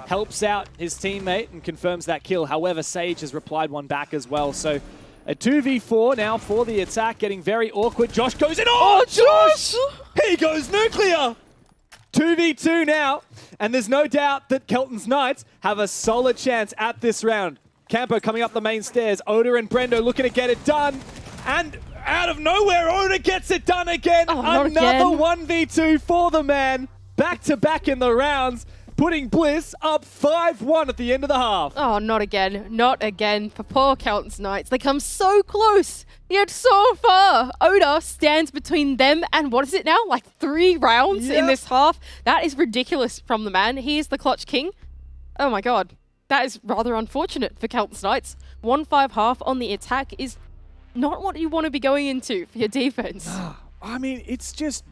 helps out his teammate and confirms that kill. However, Sage has replied one back as well. So a 2v4 now for the attack, getting very awkward. Josh goes in. Oh, Josh! He goes nuclear! 2v2 now, and there's no doubt that Kelton's Knights have a solid chance at this round. Campo coming up the main stairs. Oda and Brendo looking to get it done. And out of nowhere, Oda gets it done again. Oh, Another 1v2 for the man. Back to back in the rounds. putting Bliss up 5-1 at the end of the half. Oh, not again. Not again for poor Kelton's Knights. They come so close, yet so far. Oda stands between them and what is it now? Like 3 rounds in this half. That is ridiculous from the man. He is the clutch king. Oh my god. That is rather unfortunate for Kelton's Knights. 1-5 half on the attack is not what you want to be going into for your defense. I mean, it's just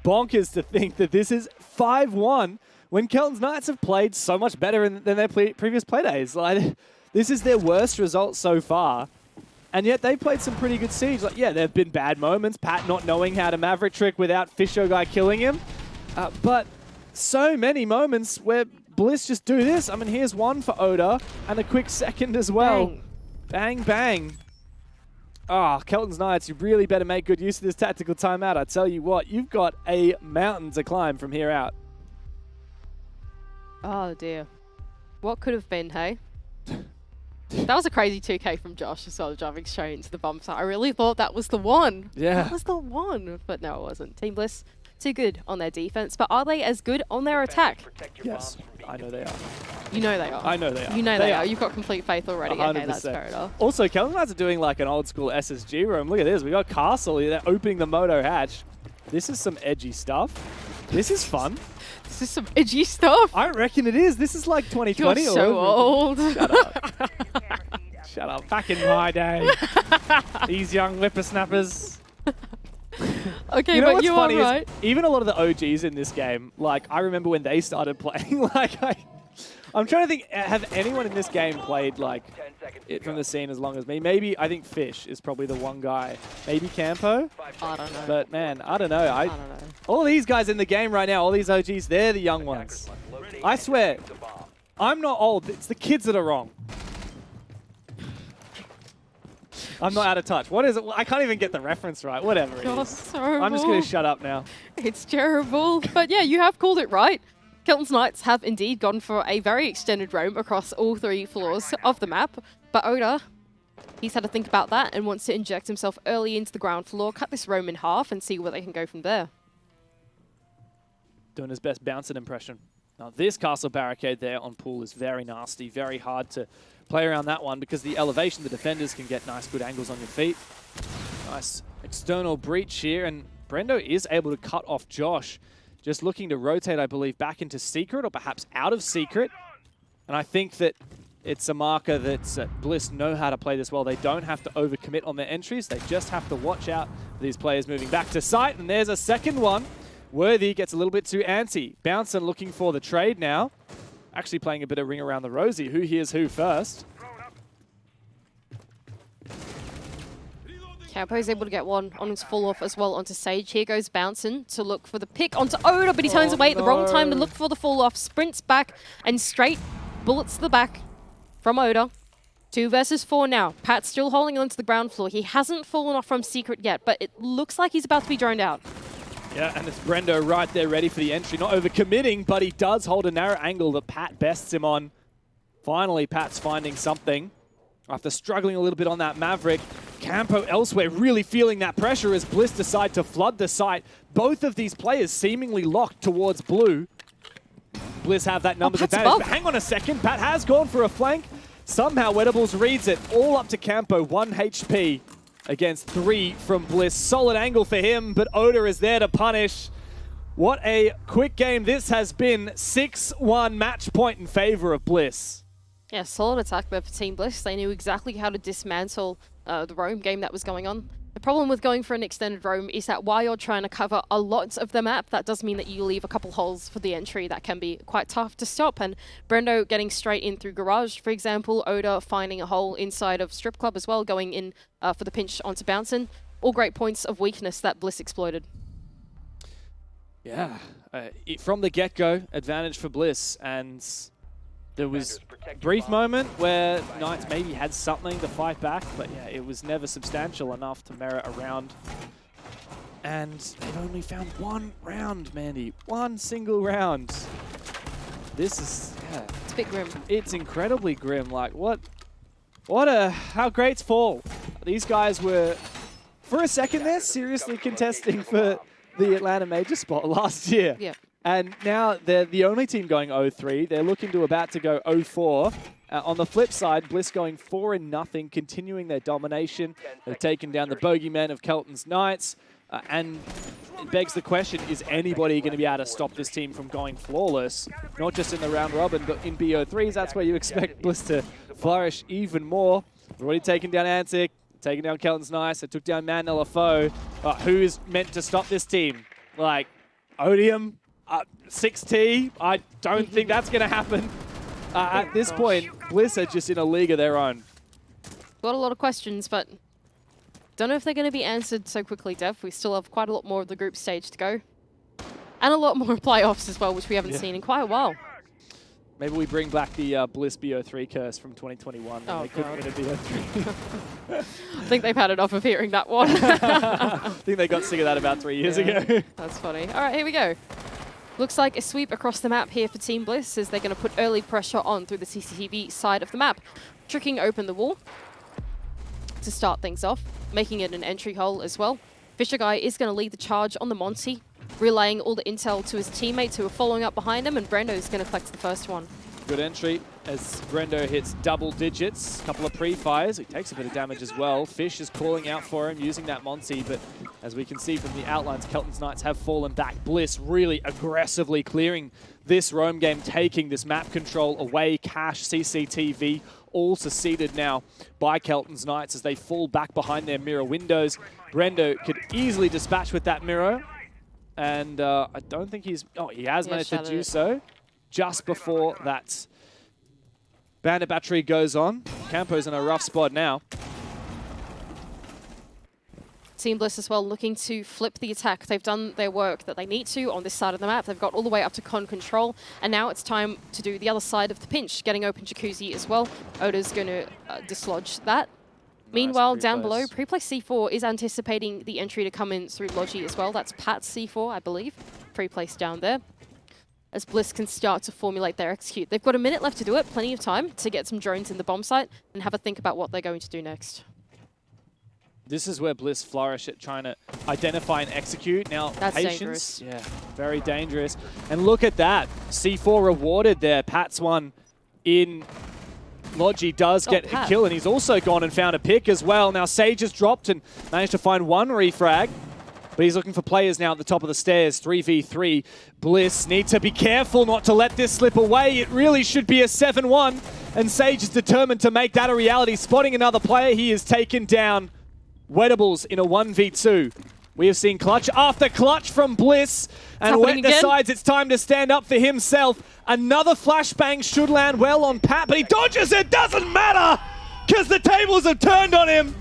bonkers to think that this is 5-1 when Kelton's Knights have played so much better than their previous playdays. Like, this is their worst result so far, and yet they played some pretty good siege. Like, yeah, there have been bad moments, Pat not knowing how to Maverick trick without Fisho guy killing him, but so many moments where Bliss just do this. I mean, here's one for Oda, and a quick second as well. Bang, bang. Ah, Kelton's Knights, you really better make good use of this tactical timeout. I tell you what, you've got a mountain to climb from here out. Oh dear. What could have been, hey? That was a crazy 2K from Josh as well, driving straight into the bump site. I really thought that was the one. Yeah. That was the one. But no, it wasn't. Team Bliss, too good on their defense. But are they as good on their attack? Yes, I know they are. You know they are. I know they are. You know they are. You've got complete faith already. 100%. Okay, that's fair enough. Also, Kelton's Knights are doing like an old school SSG room. Look at this. We got Castle here. They're opening the Moto hatch. This is some edgy stuff. This is fun. This is some edgy stuff. I reckon it is. This is like 2020. You're so old. Shut up. Shut up. Back in my day. These young whippersnappers. Okay, you know but what's you funny are right. is even a lot of the OGs in this game, like I remember when they started playing, like I'm trying to think, have anyone in this game played like it from the scene as long as me? Maybe, I think Fish is probably the one guy. Maybe Campo? I don't know. But man, I don't know. I don't know. All these guys in the game right now, all these OGs, they're the young ones. I swear, I'm not old. It's the kids that are wrong. I'm not out of touch. What is it? I can't even get the reference right. Whatever it God, is. it's horrible. I'm just going to shut up now. It's terrible. But yeah, you have called it right. Kelton's Knights have indeed gone for a very extended roam across all 3 floors of the map. But Oda, he's had to think about that and wants to inject himself early into the ground floor, cut this roam in half and see where they can go from there. Doing his best bouncing impression. Now this castle barricade there on pool is very nasty, very hard to play around that one because the elevation, the defenders can get nice good angles on your feet. Nice external breach here, and Brendo is able to cut off Josh. Just looking to rotate, I believe, back into Secret or perhaps out of Secret. And I think that it's a marker that Bliss know how to play this well. They don't have to overcommit on their entries. They just have to watch out for these players moving back to site. And there's a second one. Worthy gets a little bit too antsy. Bouncing looking for the trade now. Actually playing a bit of ring around the rosy. Who hears who first? Campo's able to get one on his full off as well onto Sage. Here goes Bouncing to look for the pick onto Oda, but he turns away at the wrong time to look for the full off. Sprints back and straight bullets to the back from Oda. 2 versus 4 now. Pat's still holding on to the ground floor. He hasn't fallen off from Secret yet, but it looks like he's about to be droned out. Yeah, and it's Brendo right there ready for the entry. Not overcommitting, but he does hold a narrow angle that Pat bests him on. Finally, Pat's finding something. After struggling a little bit on that Maverick, Campo elsewhere really feeling that pressure as Bliss decide to flood the site. Both of these players seemingly locked towards blue. Bliss have that numbers advantage. But hang on a second, Pat has gone for a flank. Somehow Wedables reads it. All up to Campo, 1 HP against 3 from Bliss. Solid angle for him, but Oda is there to punish. What a quick game this has been. 6-1 match point in favor of Bliss. Yeah, solid attack there for Team Bliss. They knew exactly how to dismantle the roam game that was going on. The problem with going for an extended roam is that while you're trying to cover a lot of the map, that does mean that you leave a couple holes for the entry that can be quite tough to stop. And Brendo getting straight in through Garage, for example, Oda finding a hole inside of Strip Club as well, going in for the pinch onto Bouncin'. All great points of weakness that Bliss exploited. Yeah, from the get-go, advantage for Bliss, and there was a brief moment where Knights maybe had something to fight back, but yeah, it was never substantial enough to merit a round. And they've only found 1 round, Mandy. 1 single round. This is, yeah. It's a bit grim. It's incredibly grim. Like, how greats fall. These guys were, for a second there, seriously contesting for the Atlanta Major spot last year. Yeah. And now they're the only team going 0-3. They're looking to about to go 0-4. On the flip side, Bliss going 4-0, continuing their domination. They've taken down the bogeymen of Kelton's Knights. And it begs the question, is anybody going to be able to stop this team from going flawless? Not just in the round robin, but in BO3s. That's where you expect Bliss to flourish even more. They've already taken down Antic, taken down Kelton's Knights. They took down Man LFO. Who is meant to stop this team? Like, Odium? 6T? I don't think that's going to happen. At this point, Bliss are just in a league of their own. Got a lot of questions, but don't know if they're going to be answered so quickly, Dev. We still have quite a lot more of the group stage to go. And a lot more playoffs as well, which we haven't seen in quite a while. Maybe we bring back the Bliss BO3 curse from 2021 when they couldn't win a BO3. I think they've had enough of hearing that one. I think they got sick of that about 3 years ago. That's funny. All right, here we go. Looks like a sweep across the map here for Team Bliss as they're going to put early pressure on through the CCTV side of the map, tricking open the wall to start things off, making it an entry hole as well. Fisher Guy is going to lead the charge on the Monty, relaying all the intel to his teammates who are following up behind him, and Brendo is going to collect the first one. Good entry as Brendo hits double digits, couple of pre-fires. He takes a bit of damage as well. Fish is calling out for him using that Monty, but as we can see from the outlines, Kelton's Knights have fallen back. Bliss really aggressively clearing this roam game, taking this map control away. Cash, CCTV, all seceded now by Kelton's Knights as they fall back behind their mirror windows. Brendo could easily dispatch with that mirror, and I don't think he's... Oh, he has managed to do so just before that bandit battery goes on. Campo's in a rough spot now. Team Bliss as well looking to flip the attack. They've done their work that they need to on this side of the map. They've got all the way up to con control, and now it's time to do the other side of the pinch, getting open Jacuzzi as well. Oda's going to dislodge that. Meanwhile, down below, Preplay C4 is anticipating the entry to come in through Logi as well. That's Pat's C4, I believe. Preplaced down there. As Bliss can start to formulate their execute. They've got a minute left to do it, plenty of time to get some drones in the bomb site and have a think about what they're going to do next. This is where Bliss flourish at trying to identify and execute. Now, that's patience, dangerous. Yeah, very dangerous. And look at that, C4 rewarded there. Pat's one in Logi does get a kill, and he's also gone and found a pick as well. Now, Sage has dropped and managed to find one refrag. But he's looking for players now at the top of the stairs. 3v3. Bliss need to be careful not to let this slip away. It really should be a 7-1. And Sage is determined to make that a reality. Spotting another player, he is taken down. Wettables in a 1v2. We have seen clutch after clutch from Bliss. And Wet decides it's time to stand up for himself. Another flashbang should land well on Pat, but he dodges it. Doesn't matter, because the tables have turned on him.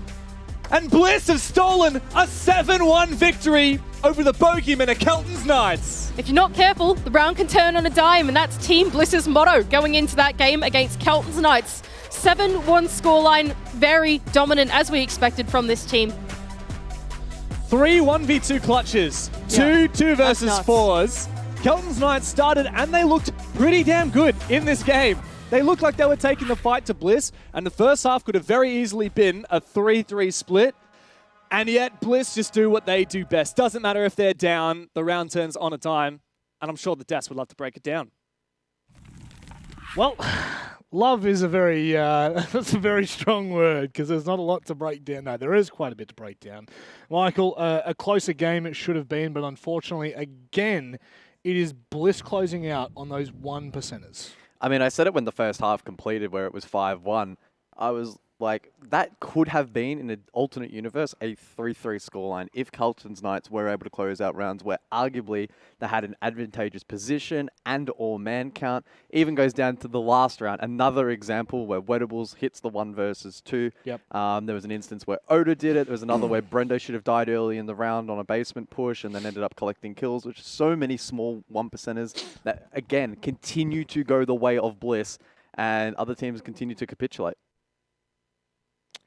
And Bliss have stolen a 7-1 victory over the bogeymen of Kelton's Knights. If you're not careful, the round can turn on a dime, and that's Team Bliss's motto going into that game against Kelton's Knights. 7-1 scoreline, very dominant as we expected from this team. 3 1v2 clutches, 2 2 versus 4s. Kelton's Knights started and they looked pretty damn good in this game. They looked like they were taking the fight to Bliss, and the first half could have very easily been a 3-3 split. And yet Bliss just do what they do best. Doesn't matter if they're down, the round turns on a dime, and I'm sure the Des would love to break it down. Well, love is a very that's a very strong word, because there's not a lot to break down. No, there is quite a bit to break down. Michael, a closer game it should have been, but unfortunately, again, it is Bliss closing out on those 1%ers. I mean, I said it when the first half completed where it was 5-1. I was like, that could have been, in an alternate universe, a 3-3 scoreline if Kelton's Knights were able to close out rounds where arguably they had an advantageous position and or man count. Even goes down to the last round. Another example where Wettables hits the 1 versus 2. Yep. There was an instance where Oda did it. There was another where Brendo should have died early in the round on a basement push and then ended up collecting kills, which is so many small 1%ers that, again, continue to go the way of Bliss and other teams continue to capitulate.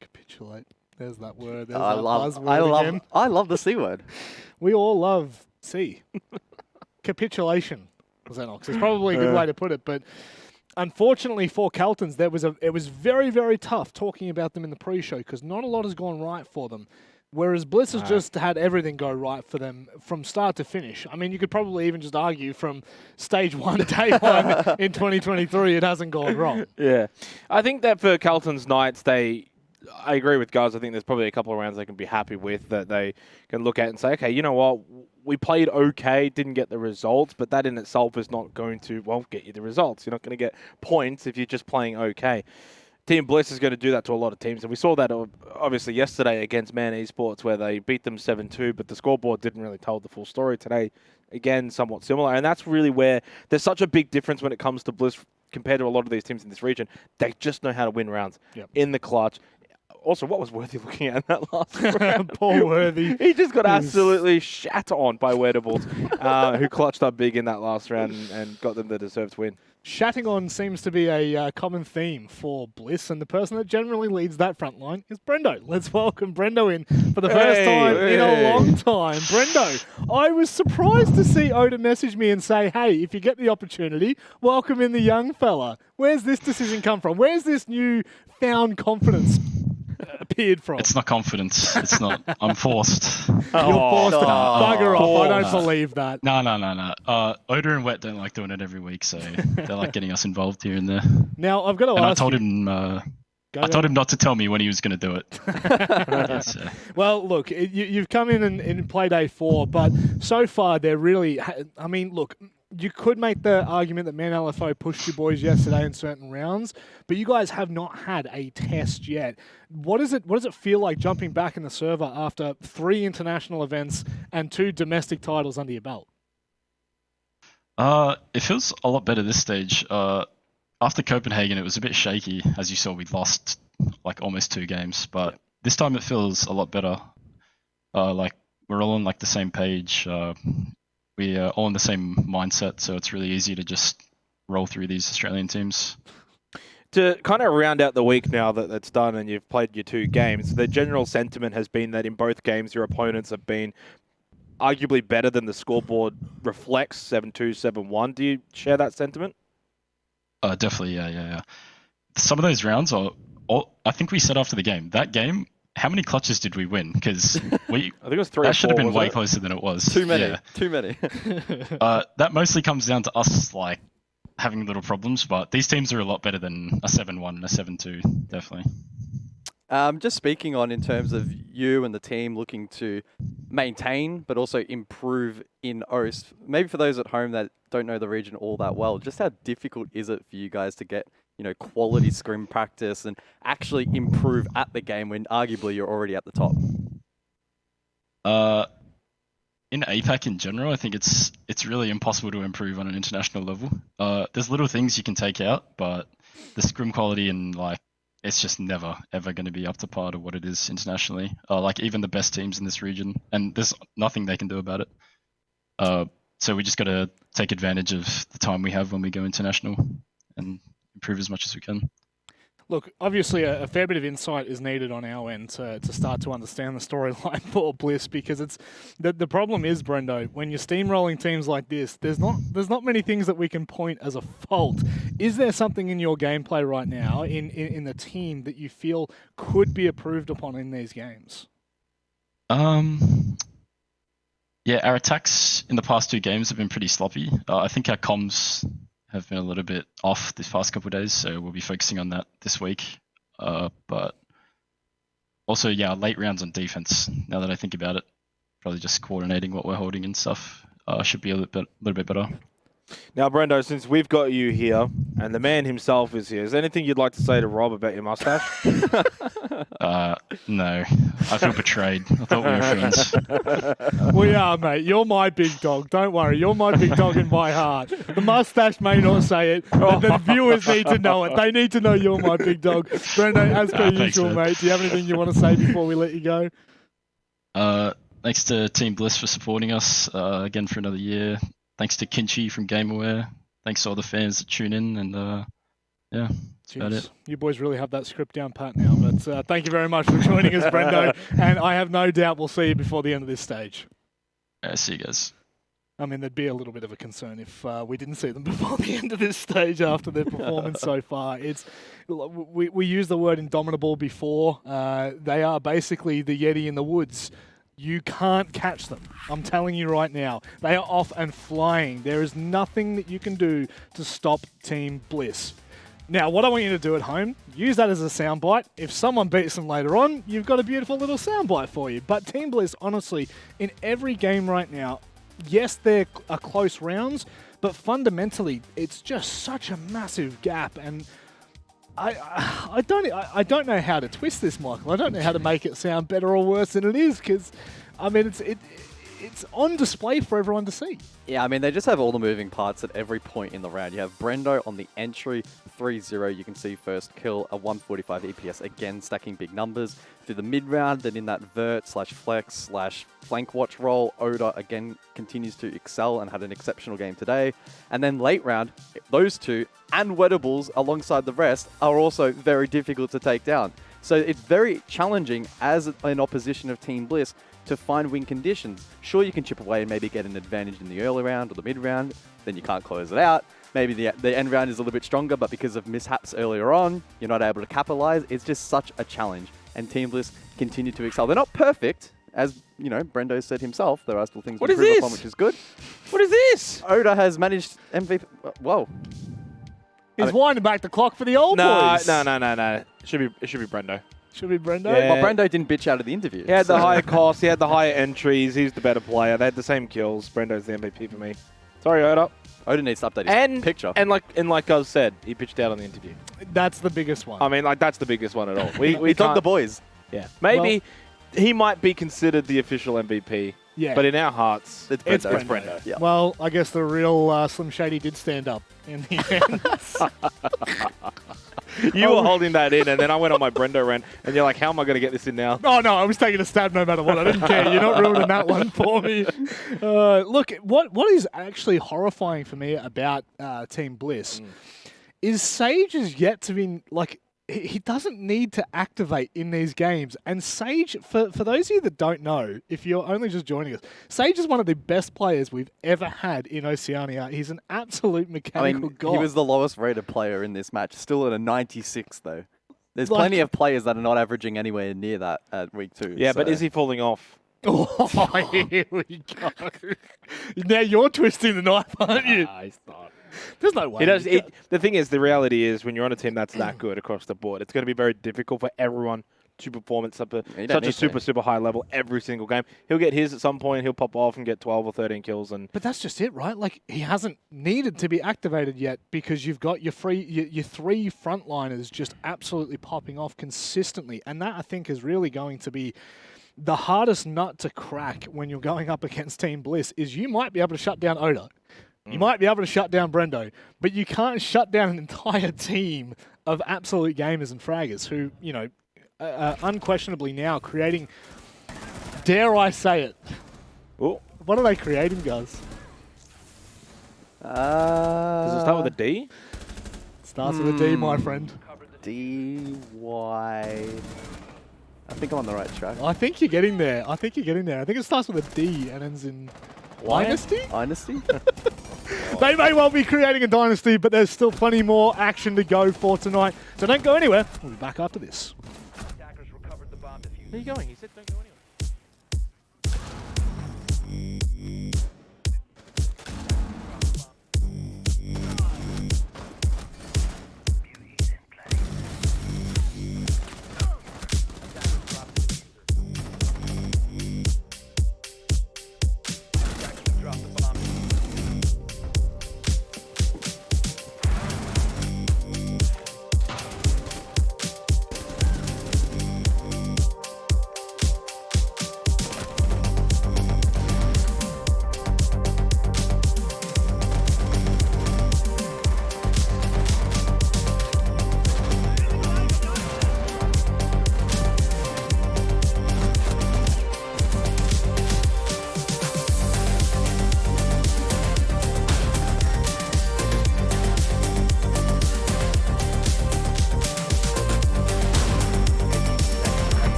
Capitulate. There's that word. There's that buzzword again. I love the C word. We all love C. Capitulation. Xenox is probably a good way to put it, but unfortunately for Kelton's, it was very, very tough talking about them in the pre-show because not a lot has gone right for them. Whereas Bliss has just had everything go right for them from start to finish. I mean, you could probably even just argue from stage 1, day 1 in 2023, it hasn't gone wrong. Yeah. I think that for Kelton's Knights, I agree with guys. I think there's probably a couple of rounds they can be happy with that they can look at and say, okay, you know what? We played okay, didn't get the results, but that in itself is not going to, get you the results. You're not going to get points if you're just playing okay. Team Bliss is going to do that to a lot of teams, and we saw that obviously yesterday against Man Esports where they beat them 7-2, but the scoreboard didn't really tell the full story. Today, again, somewhat similar, and that's really where there's such a big difference when it comes to Bliss compared to a lot of these teams in this region. They just know how to win rounds in the clutch. Also, what was Worthy looking at in that last round? Poor Worthy. He just got absolutely shat on by Weardables, who clutched up big in that last round and got them the deserved win. Shatting on seems to be a common theme for Bliss, and the person that generally leads that front line is Brendo. Let's welcome Brendo in for the first time in a long time. Brendo, I was surprised to see Oda message me and say, hey, if you get the opportunity, welcome in the young fella. Where's this decision come from? Where's this new found confidence appeared from? It's not confidence. It's not. I'm forced. You're forced to bugger off. I don't believe that. No. Oda and Wet don't like doing it every week, so they like getting us involved here and there. Now, I've got to and ask I told him not to tell me when he was going to do it. So. Well, look, you've come in and played A4, but so far they're really... I mean, look, you could make the argument that Man LFO pushed you boys yesterday in certain rounds, but you guys have not had a test yet. What does it feel like jumping back in the server after 3 international events and 2 domestic titles under your belt? It feels a lot better this stage. After Copenhagen, it was a bit shaky. As you saw, we lost like almost 2 games, but this time it feels a lot better. Like we're all on like the same page. We are all in the same mindset, so it's really easy to just roll through these Australian teams. To kind of round out the week now that that's done and you've played your 2 games, the general sentiment has been that in both games your opponents have been arguably better than the scoreboard reflects, 7-2, 7-1. Do you share that sentiment? Definitely, yeah. Some of those rounds I think we said after the game, that game, how many clutches did we win? Because I think it was 3 or 4. That should have been way closer than it was. Too many. Yeah. Too many. That mostly comes down to us like having little problems, but these teams are a lot better than a 7-1 and a 7-2, definitely. Just speaking on in terms of you and the team looking to maintain, but also improve in OCE, maybe for those at home that don't know the region all that well, just how difficult is it for you guys to get, quality scrim practice and actually improve at the game when arguably you're already at the top? In APAC in general, I think it's really impossible to improve on an international level. There's little things you can take out, but the scrim quality and it's just never ever going to be up to par to what it is internationally. Like even the best teams in this region, and there's nothing they can do about it. So we just got to take advantage of the time we have when we go international and improve as much as we can. Look, obviously a fair bit of insight is needed on our end to start to understand the storyline for Bliss, because it's the problem is, Brendo, when you're steamrolling teams like this, there's not many things that we can point as a fault. Is there something in your gameplay right now in the team that you feel could be improved upon in these games? Yeah, our attacks in the past 2 games have been pretty sloppy. I think our comms have been a little bit off this past couple of days, so we'll be focusing on that this week. But also, late rounds on defense, now that I think about it, probably just coordinating what we're holding and stuff should be a little bit better. Now, Brendo, since we've got you here and the man himself is here, is there anything you'd like to say to Rob about your mustache? No. I feel betrayed. I thought we were friends. We are, mate. You're my big dog. Don't worry. You're my big dog in my heart. The mustache may not say it, but the viewers need to know it. They need to know you're my big dog. Brendo, as per usual, mate, do you have anything you want to say before we let you go? Thanks to Team Bliss for supporting us again for another year. Thanks to Kinchi from GameAware. Thanks to all the fans that tune in, and that's about it. You boys really have that script down pat now, but thank you very much for joining us, Brendo, and I have no doubt we'll see you before the end of this stage. See you guys. I mean, there'd be a little bit of a concern if we didn't see them before the end of this stage after their performance so far. We used the word indomitable before. They are basically the Yeti in the woods. You can't catch them. I'm telling you right now. They are off and flying. There is nothing that you can do to stop Team Bliss. Now, what I want you to do at home, use that as a soundbite. If someone beats them later on, you've got a beautiful little soundbite for you. But Team Bliss, honestly, in every game right now, yes, they're close rounds, but fundamentally, it's just such a massive gap. And I don't know how to twist this, Michael. I don't know how to make it sound better or worse than it is, because, I mean, it's on display for everyone to see. Yeah, I mean, they just have all the moving parts at every point in the round. You have Brendo on the entry, 3-0. You can see first kill, a 145 EPS, again, stacking big numbers. Through the mid-round, then in that vert/flex/flank watch role, Oda, again, continues to excel and had an exceptional game today. And then late round, those two and Wettables, alongside the rest, are also very difficult to take down. So it's very challenging as an opposition of Team Bliss to find win conditions. Sure, you can chip away and maybe get an advantage in the early round or the mid round, then you can't close it out. Maybe the end round is a little bit stronger, but because of mishaps earlier on, you're not able to capitalize. It's just such a challenge, and Team Bliss continue to excel. They're not perfect, as you know, Brendo said himself. There are still things to improve upon, which is good. What is this? Oda has managed MVP. Whoa. He's winding back the clock for the old boys. No. It should be Brendo. Should be Brendo. Yeah. Well, Brendo didn't bitch out of the interview. He had the higher cost. He had the higher entries. He's the better player. They had the same kills. Brendo's the MVP for me. Sorry, Oda. Oda needs to update his picture. And like I said, he pitched out on the interview. That's the biggest one. I mean, like, that's the biggest one at all. We can't, took the boys. Yeah. Maybe he might be considered the official MVP. Yeah. But in our hearts, It's It's Brendo. Brendo. Yeah. Well, I guess the real Slim Shady did stand up in the end. you were holding that in, and then I went on my Brendo rant, and you're like, how am I going to get this in now? Oh, no, I was taking a stab no matter what. I didn't care. You're not ruining that one for me. Look, what is actually horrifying for me about Team Bliss is Sage is yet to be, like, he doesn't need to activate in these games. And Sage, for those of you that don't know, if you're only just joining us, Sage is one of the best players we've ever had in Oceania. He's an absolute mechanical god. He was the lowest rated player in this match, still at a 96 though. There's plenty of players that are not averaging anywhere near that at week 2. Yeah, but is he falling off? Oh, here we go. Now you're twisting the knife, aren't you? He's not. There's no way. He does. The thing is, the reality is, when you're on a team that's that good across the board, it's going to be very difficult for everyone to perform at such a super high level every single game. He'll get his at some point. He'll pop off and get 12 or 13 kills. But that's just it, right? Like, he hasn't needed to be activated yet because you've got your three frontliners just absolutely popping off consistently, and that I think is really going to be the hardest nut to crack when you're going up against Team Bliss. Is you might be able to shut down Oda. You might be able to shut down Brendo, but you can't shut down an entire team of absolute gamers and fraggers who, you know, unquestionably now creating, dare I say it, Oh. What are they creating, guys? Does it start with a D? Starts with a D, my friend. D-Y... I think I'm on the right track. I think you're getting there. I think it starts with a D and ends in Dynasty? Dynasty? They may well be creating a dynasty, but there's still plenty more action to go for tonight. So don't go anywhere. We'll be back after this. Attackers recovered the bomb diffuser. Where are you going? He said don't go anywhere.